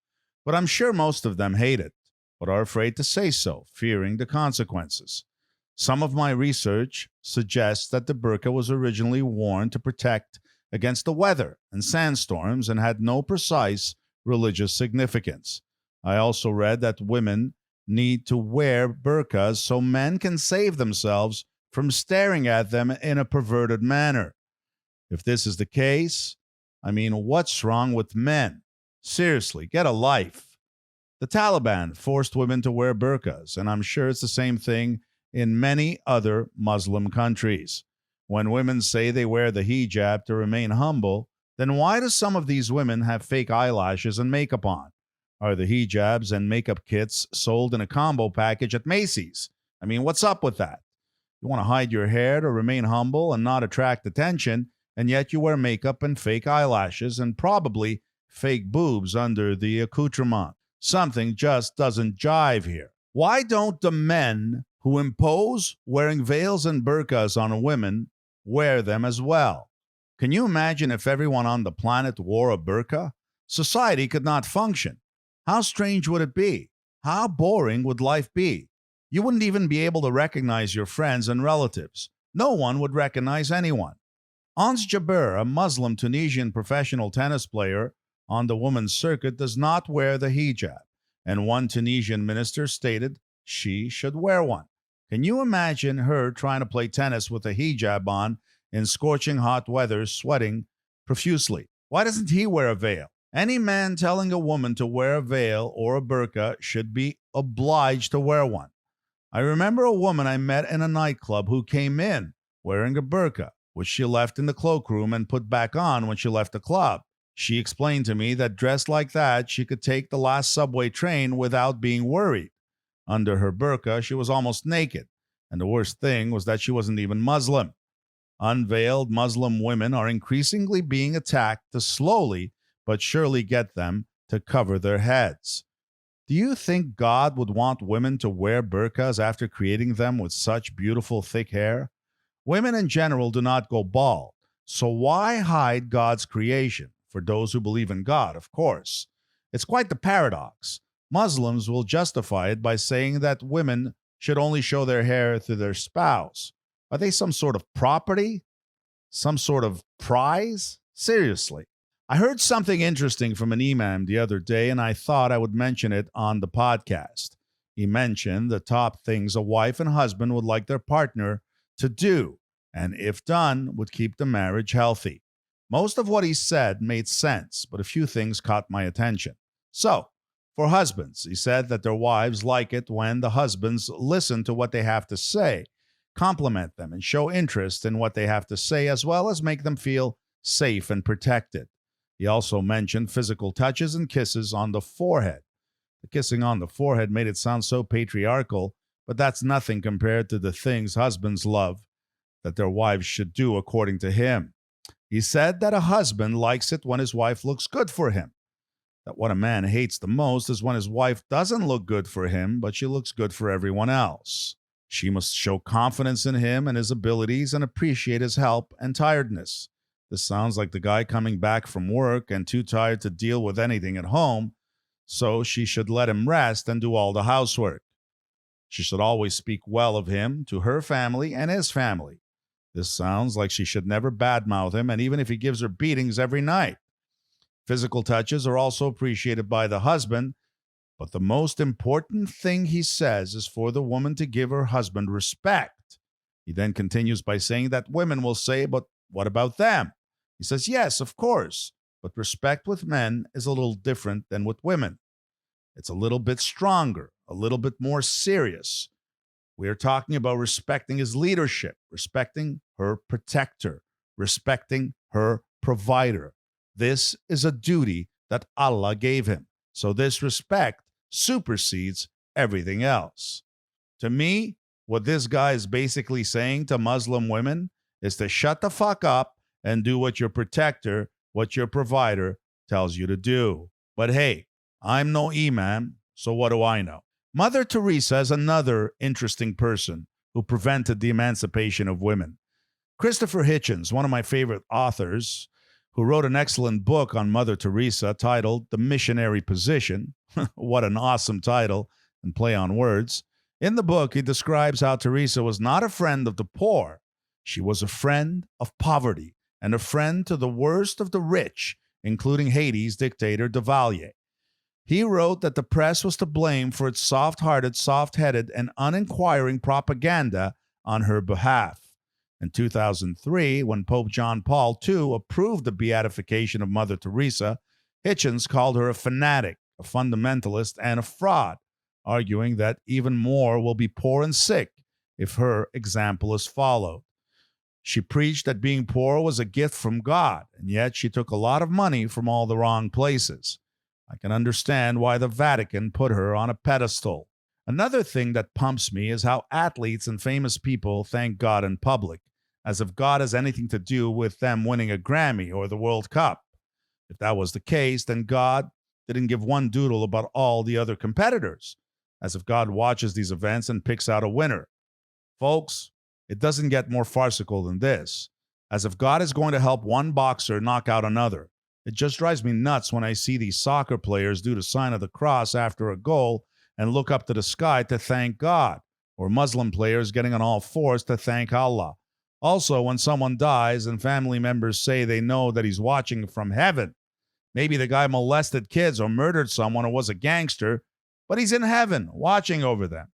but I'm sure most of them hate it, but are afraid to say so, fearing the consequences. Some of my research suggests that the burqa was originally worn to protect against the weather and sandstorms and had no precise religious significance. I also read that women need to wear burqas so men can save themselves from staring at them in a perverted manner. If this is the case, what's wrong with men? Seriously, get a life. The Taliban forced women to wear burqas, and I'm sure it's the same thing in many other Muslim countries. When women say they wear the hijab to remain humble, then why do some of these women have fake eyelashes and makeup on? Are the hijabs and makeup kits sold in a combo package at Macy's? What's up with that? You want to hide your hair to remain humble and not attract attention, and yet you wear makeup and fake eyelashes and probably fake boobs under the accoutrement. Something just doesn't jive here. Why don't the men who impose wearing veils and burqas on women wear them as well? Can you imagine if everyone on the planet wore a burqa? Society could not function. How strange would it be? How boring would life be? You wouldn't even be able to recognize your friends and relatives. No one would recognize anyone. Ons Jabeur, a Muslim Tunisian professional tennis player on the women's circuit, does not wear the hijab, and one Tunisian minister stated she should wear one. Can you imagine her trying to play tennis with a hijab on in scorching hot weather, sweating profusely? Why doesn't he wear a veil? Any man telling a woman to wear a veil or a burqa should be obliged to wear one. I remember a woman I met in a nightclub who came in wearing a burqa, which she left in the cloakroom and put back on when she left the club. She explained to me that dressed like that, she could take the last subway train without being worried. Under her burqa, she was almost naked, and the worst thing was that she wasn't even Muslim. Unveiled Muslim women are increasingly being attacked to slowly but surely get them to cover their heads. Do you think God would want women to wear burqas after creating them with such beautiful thick hair? Women in general do not go bald, so why hide God's creation? For those who believe in God, of course. It's quite the paradox. Muslims will justify it by saying that women should only show their hair to their spouse. Are they some sort of property? Some sort of prize? Seriously. I heard something interesting from an imam the other day, and I thought I would mention it on the podcast. He mentioned the top things a wife and husband would like their partner to do, and if done, would keep the marriage healthy. Most of what he said made sense, but a few things caught my attention. So, for husbands, he said that their wives like it when the husbands listen to what they have to say, compliment them, and show interest in what they have to say, as well as make them feel safe and protected. He also mentioned physical touches and kisses on the forehead. The kissing on the forehead made it sound so patriarchal, but that's nothing compared to the things husbands love that their wives should do according to him. He said that a husband likes it when his wife looks good for him. That what a man hates the most is when his wife doesn't look good for him, but she looks good for everyone else. She must show confidence in him and his abilities and appreciate his help and tiredness. This sounds like the guy coming back from work and too tired to deal with anything at home, so she should let him rest and do all the housework. She should always speak well of him to her family and his family. This sounds like she should never badmouth him, and even if he gives her beatings every night. Physical touches are also appreciated by the husband, but the most important thing he says is for the woman to give her husband respect. He then continues by saying that women will say, but what about them? He says, yes, of course, but respect with men is a little different than with women. It's a little bit stronger, a little bit more serious. We are talking about respecting his leadership, respecting her protector, respecting her provider. This is a duty that Allah gave him. So this respect supersedes everything else. To me, what this guy is basically saying to Muslim women is to shut the fuck up and do what your protector, what your provider tells you to do. But hey, I'm no imam, so what do I know? Mother Teresa is another interesting person who prevented the emancipation of women. Christopher Hitchens, one of my favorite authors, who wrote an excellent book on Mother Teresa titled The Missionary Position. What an awesome title and play on words. In the book, he describes how Teresa was not a friend of the poor. She was a friend of poverty and a friend to the worst of the rich, including Haiti's dictator Duvalier. He wrote that the press was to blame for its soft-hearted, soft-headed, and uninquiring propaganda on her behalf. In 2003, when Pope John Paul II approved the beatification of Mother Teresa, Hitchens called her a fanatic, a fundamentalist, and a fraud, arguing that even more will be poor and sick if her example is followed. She preached that being poor was a gift from God, and yet she took a lot of money from all the wrong places. I can understand why the Vatican put her on a pedestal. Another thing that pumps me is how athletes and famous people thank God in public, as if God has anything to do with them winning a Grammy or the World Cup. If that was the case, then God didn't give one doodle about all the other competitors, as if God watches these events and picks out a winner. Folks, it doesn't get more farcical than this, as if God is going to help one boxer knock out another. It just drives me nuts when I see these soccer players do the sign of the cross after a goal and look up to the sky to thank God, or Muslim players getting on all fours to thank Allah. Also, when someone dies and family members say they know that he's watching from heaven, maybe the guy molested kids or murdered someone or was a gangster, but he's in heaven watching over them.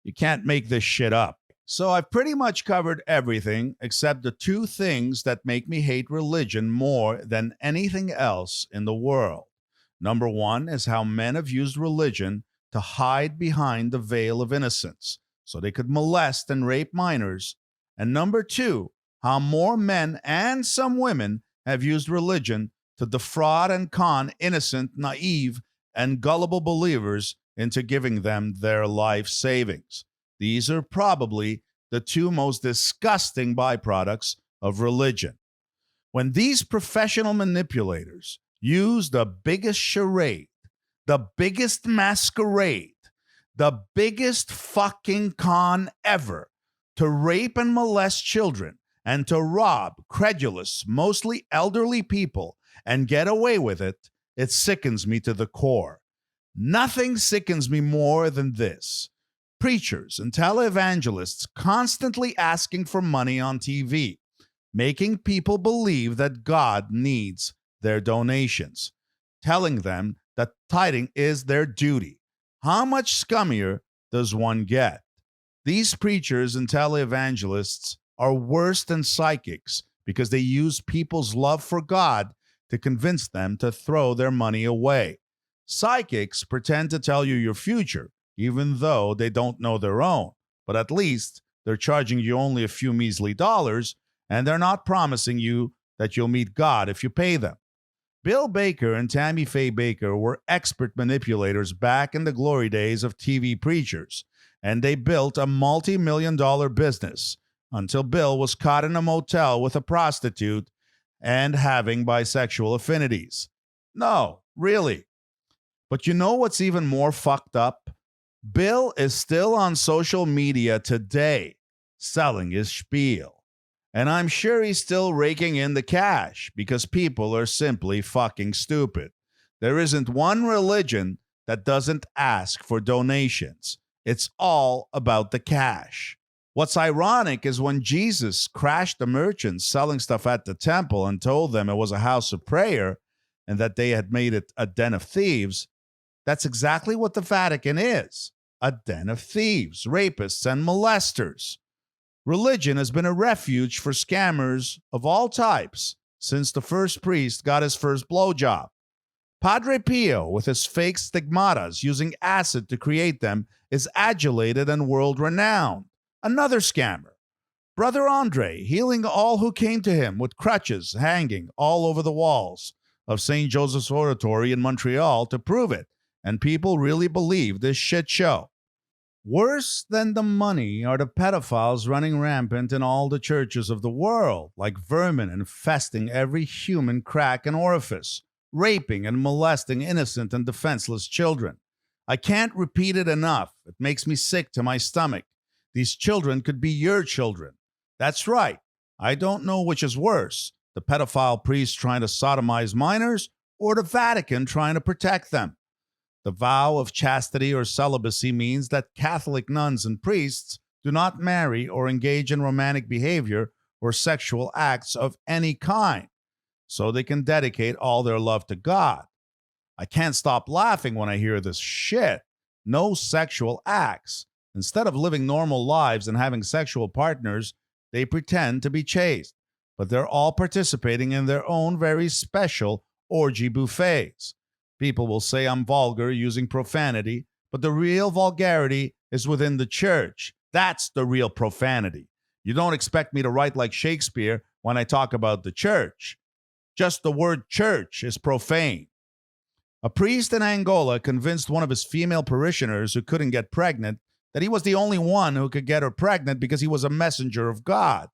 You can't make this shit up. So I've pretty much covered everything except the two things that make me hate religion more than anything else in the world. Number one is how men have used religion to hide behind the veil of innocence so they could molest and rape minors. And number two, how more men and some women have used religion to defraud and con innocent, naive, and gullible believers into giving them their life savings. These are probably the two most disgusting byproducts of religion. When these professional manipulators use the biggest charade, the biggest masquerade, the biggest fucking con ever to rape and molest children and to rob credulous, mostly elderly people and get away with it, it sickens me to the core. Nothing sickens me more than this. Preachers and tele-evangelists constantly asking for money on TV, making people believe that God needs their donations, telling them that tithing is their duty. How much scummier does one get? These preachers and tele-evangelists are worse than psychics because they use people's love for God to convince them to throw their money away. Psychics pretend to tell you your future, even though they don't know their own. But at least they're charging you only a few measly dollars, and they're not promising you that you'll meet God if you pay them. Bill Baker and Tammy Faye Baker were expert manipulators back in the glory days of TV preachers, and they built a multi-million-dollar business until Bill was caught in a motel with a prostitute and having bisexual affinities. No, really. But you know what's even more fucked up? Bill is still on social media today selling his spiel. And I'm sure he's still raking in the cash because people are simply fucking stupid. There isn't one religion that doesn't ask for donations. It's all about the cash. What's ironic is when Jesus crashed the merchants selling stuff at the temple and told them it was a house of prayer and that they had made it a den of thieves, that's exactly what the Vatican is, a den of thieves, rapists, and molesters. Religion has been a refuge for scammers of all types since the first priest got his first blowjob. Padre Pio, with his fake stigmatas using acid to create them, is adulated and world-renowned. Another scammer. Brother Andre, healing all who came to him with crutches hanging all over the walls of St. Joseph's Oratory in Montreal to prove it, and people really believe this shit show. Worse than the money are the pedophiles running rampant in all the churches of the world, like vermin infesting every human crack and orifice, raping and molesting innocent and defenseless children. I can't repeat it enough. It makes me sick to my stomach. These children could be your children. That's right. I don't know which is worse, the pedophile priests trying to sodomize minors or the Vatican trying to protect them. The vow of chastity or celibacy means that Catholic nuns and priests do not marry or engage in romantic behavior or sexual acts of any kind, so they can dedicate all their love to God. I can't stop laughing when I hear this shit. No sexual acts. Instead of living normal lives and having sexual partners, they pretend to be chaste, but they're all participating in their own very special orgy buffets. People will say I'm vulgar using profanity, but the real vulgarity is within the church. That's the real profanity. You don't expect me to write like Shakespeare when I talk about the church. Just the word church is profane. A priest in Angola convinced one of his female parishioners who couldn't get pregnant that he was the only one who could get her pregnant because he was a messenger of God.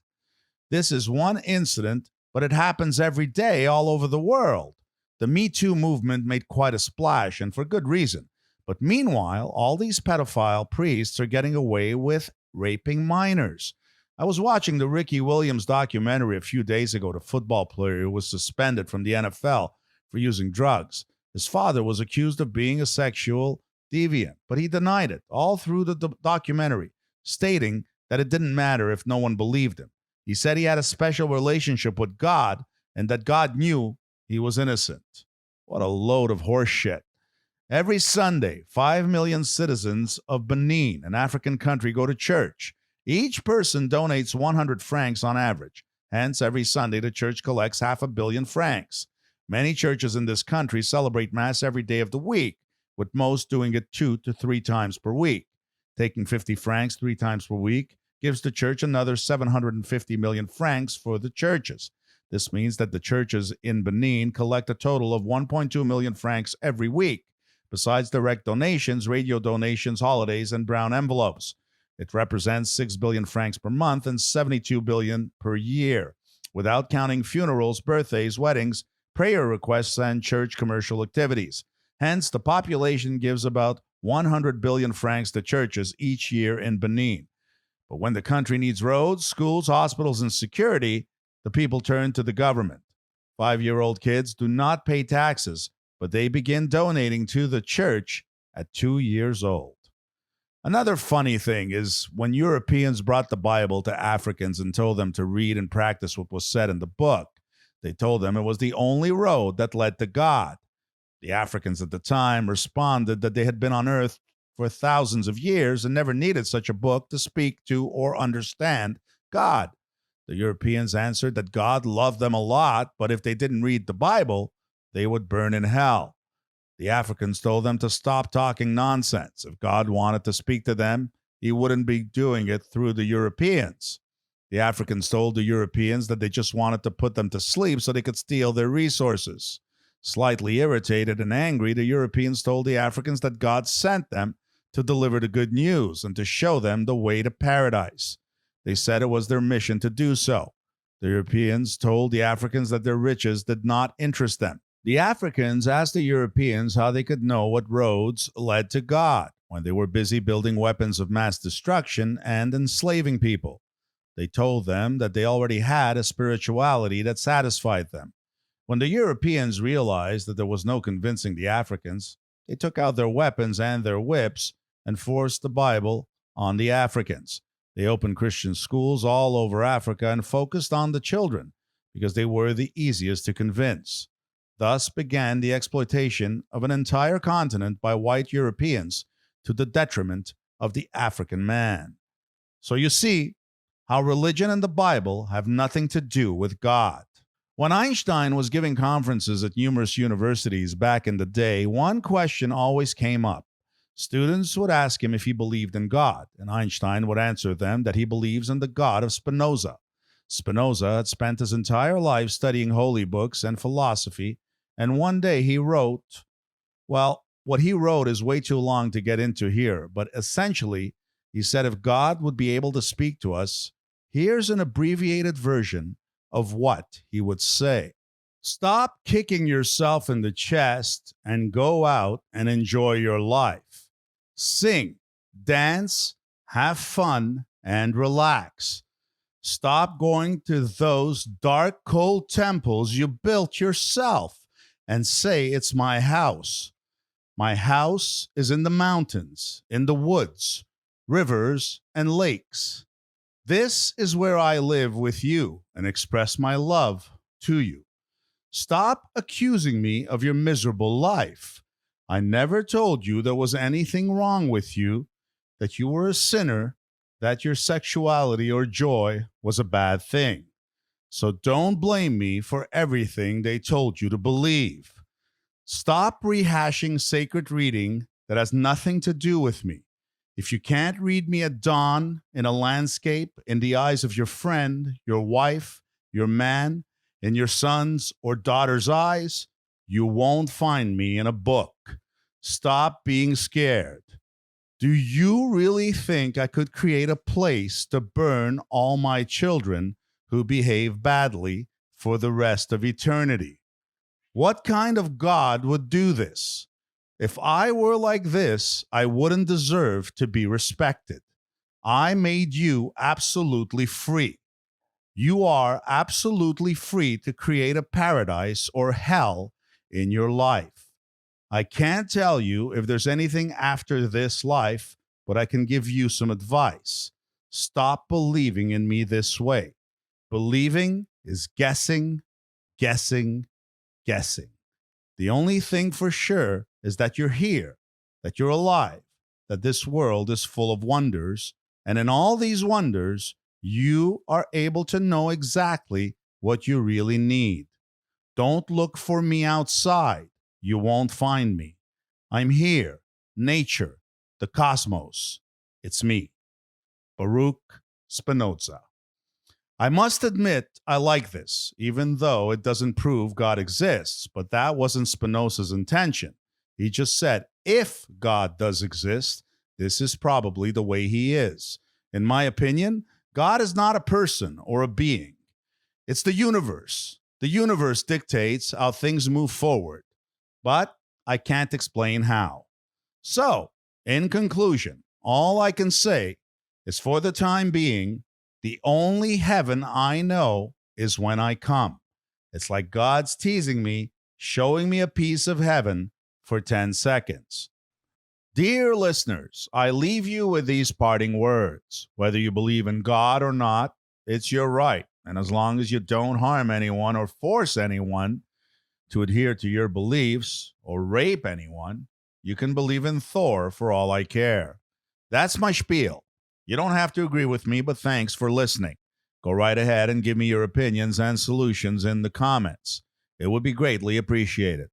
This is one incident, but it happens every day all over the world. The Me Too movement made quite a splash, and for good reason. But meanwhile, all these pedophile priests are getting away with raping minors. I was watching the Ricky Williams documentary a few days ago, the football player who was suspended from the NFL for using drugs. His father was accused of being a sexual deviant, but he denied it all through the documentary, stating that it didn't matter if no one believed him. He said he had a special relationship with God and that God knew he was innocent. What a load of horse shit. Every Sunday, 5 million citizens of Benin, an African country, go to church. Each person donates 100 francs on average. Hence, every Sunday, the church collects 500 million francs. Many churches in this country celebrate Mass every day of the week, with most doing it 2 to 3 times per week. Taking 50 francs 3 times per week gives the church another 750 million francs for the churches. This means that the churches in Benin collect a total of 1.2 million francs every week, besides direct donations, radio donations, holidays, and brown envelopes. It represents 6 billion francs per month and 72 billion per year, without counting funerals, birthdays, weddings, prayer requests, and church commercial activities. Hence, the population gives about 100 billion francs to churches each year in Benin. But when the country needs roads, schools, hospitals, and security, the people turn to the government. 5-year-old kids do not pay taxes, but they begin donating to the church at 2 years old. Another funny thing is when Europeans brought the Bible to Africans and told them to read and practice what was said in the book, they told them it was the only road that led to God. The Africans at the time responded that they had been on earth for thousands of years and never needed such a book to speak to or understand God. The Europeans answered that God loved them a lot, but if they didn't read the Bible, they would burn in hell. The Africans told them to stop talking nonsense. If God wanted to speak to them, he wouldn't be doing it through the Europeans. The Africans told the Europeans that they just wanted to put them to sleep so they could steal their resources. Slightly irritated and angry, the Europeans told the Africans that God sent them to deliver the good news and to show them the way to paradise. They said it was their mission to do so. The Europeans told the Africans that their riches did not interest them. The Africans asked the Europeans how they could know what roads led to God when they were busy building weapons of mass destruction and enslaving people. They told them that they already had a spirituality that satisfied them. When the Europeans realized that there was no convincing the Africans, they took out their weapons and their whips and forced the Bible on the Africans. They opened Christian schools all over Africa and focused on the children because they were the easiest to convince. Thus began the exploitation of an entire continent by white Europeans to the detriment of the African man. So you see how religion and the Bible have nothing to do with God. When Einstein was giving conferences at numerous universities back in the day, one question always came up. Students would ask him if he believed in God, and Einstein would answer them that he believes in the God of Spinoza. Spinoza had spent his entire life studying holy books and philosophy, and one day he wrote, well, what he wrote is way too long to get into here, but essentially, he said if God would be able to speak to us, here's an abbreviated version of what he would say. Stop kicking yourself in the chest and go out and enjoy your life. Sing, dance, have fun, and relax. Stop going to those dark, cold temples you built yourself and say it's my house. My house is in the mountains, in the woods, rivers, and lakes. This is where I live with you and express my love to you. Stop accusing me of your miserable life. I never told you there was anything wrong with you, that you were a sinner, that your sexuality or joy was a bad thing. So don't blame me for everything they told you to believe. Stop rehashing sacred reading that has nothing to do with me. If you can't read me at dawn in a landscape in the eyes of your friend, your wife, your man, in your son's or daughter's eyes, you won't find me in a book. Stop being scared. Do you really think I could create a place to burn all my children who behave badly for the rest of eternity? What kind of God would do this? If I were like this, I wouldn't deserve to be respected. I made you absolutely free. You are absolutely free to create a paradise or hell in your life. I can't tell you if there's anything after this life, but I can give you some advice. Stop believing in me this way. Believing is guessing, guessing, guessing. The only thing for sure is that you're here, that you're alive, that this world is full of wonders, and in all these wonders, you are able to know exactly what you really need. Don't look for me outside. You won't find me. I'm here. Nature, the cosmos. It's me. Baruch Spinoza. I must admit, I like this, even though it doesn't prove God exists, but that wasn't Spinoza's intention. He just said, if God does exist, this is probably the way he is. In my opinion, God is not a person or a being. It's the universe. The universe dictates how things move forward, but I can't explain how. So, in conclusion, all I can say is for the time being, the only heaven I know is when I come. It's like God's teasing me, showing me a piece of heaven for 10 seconds. Dear listeners, I leave you with these parting words. Whether you believe in God or not, it's your right. And as long as you don't harm anyone or force anyone to adhere to your beliefs or rape anyone, you can believe in Thor for all I care. That's my spiel. You don't have to agree with me, but thanks for listening. Go right ahead and give me your opinions and solutions in the comments. It would be greatly appreciated.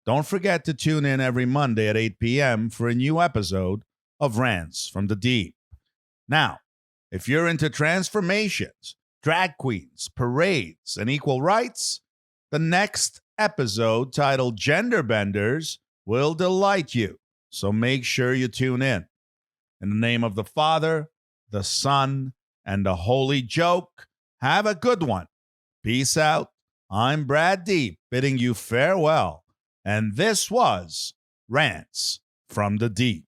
Don't forget to tune in every Monday at 8 p.m. for a new episode of Rants from the Deep. Now, if you're into transformations, drag queens, parades, and equal rights, the next episode titled Gender Benders will delight you. So make sure you tune in. In the name of the Father, the Son, and the Holy Joke, have a good one. Peace out. I'm Brad Deep, bidding you farewell. And this was Rants from the Deep.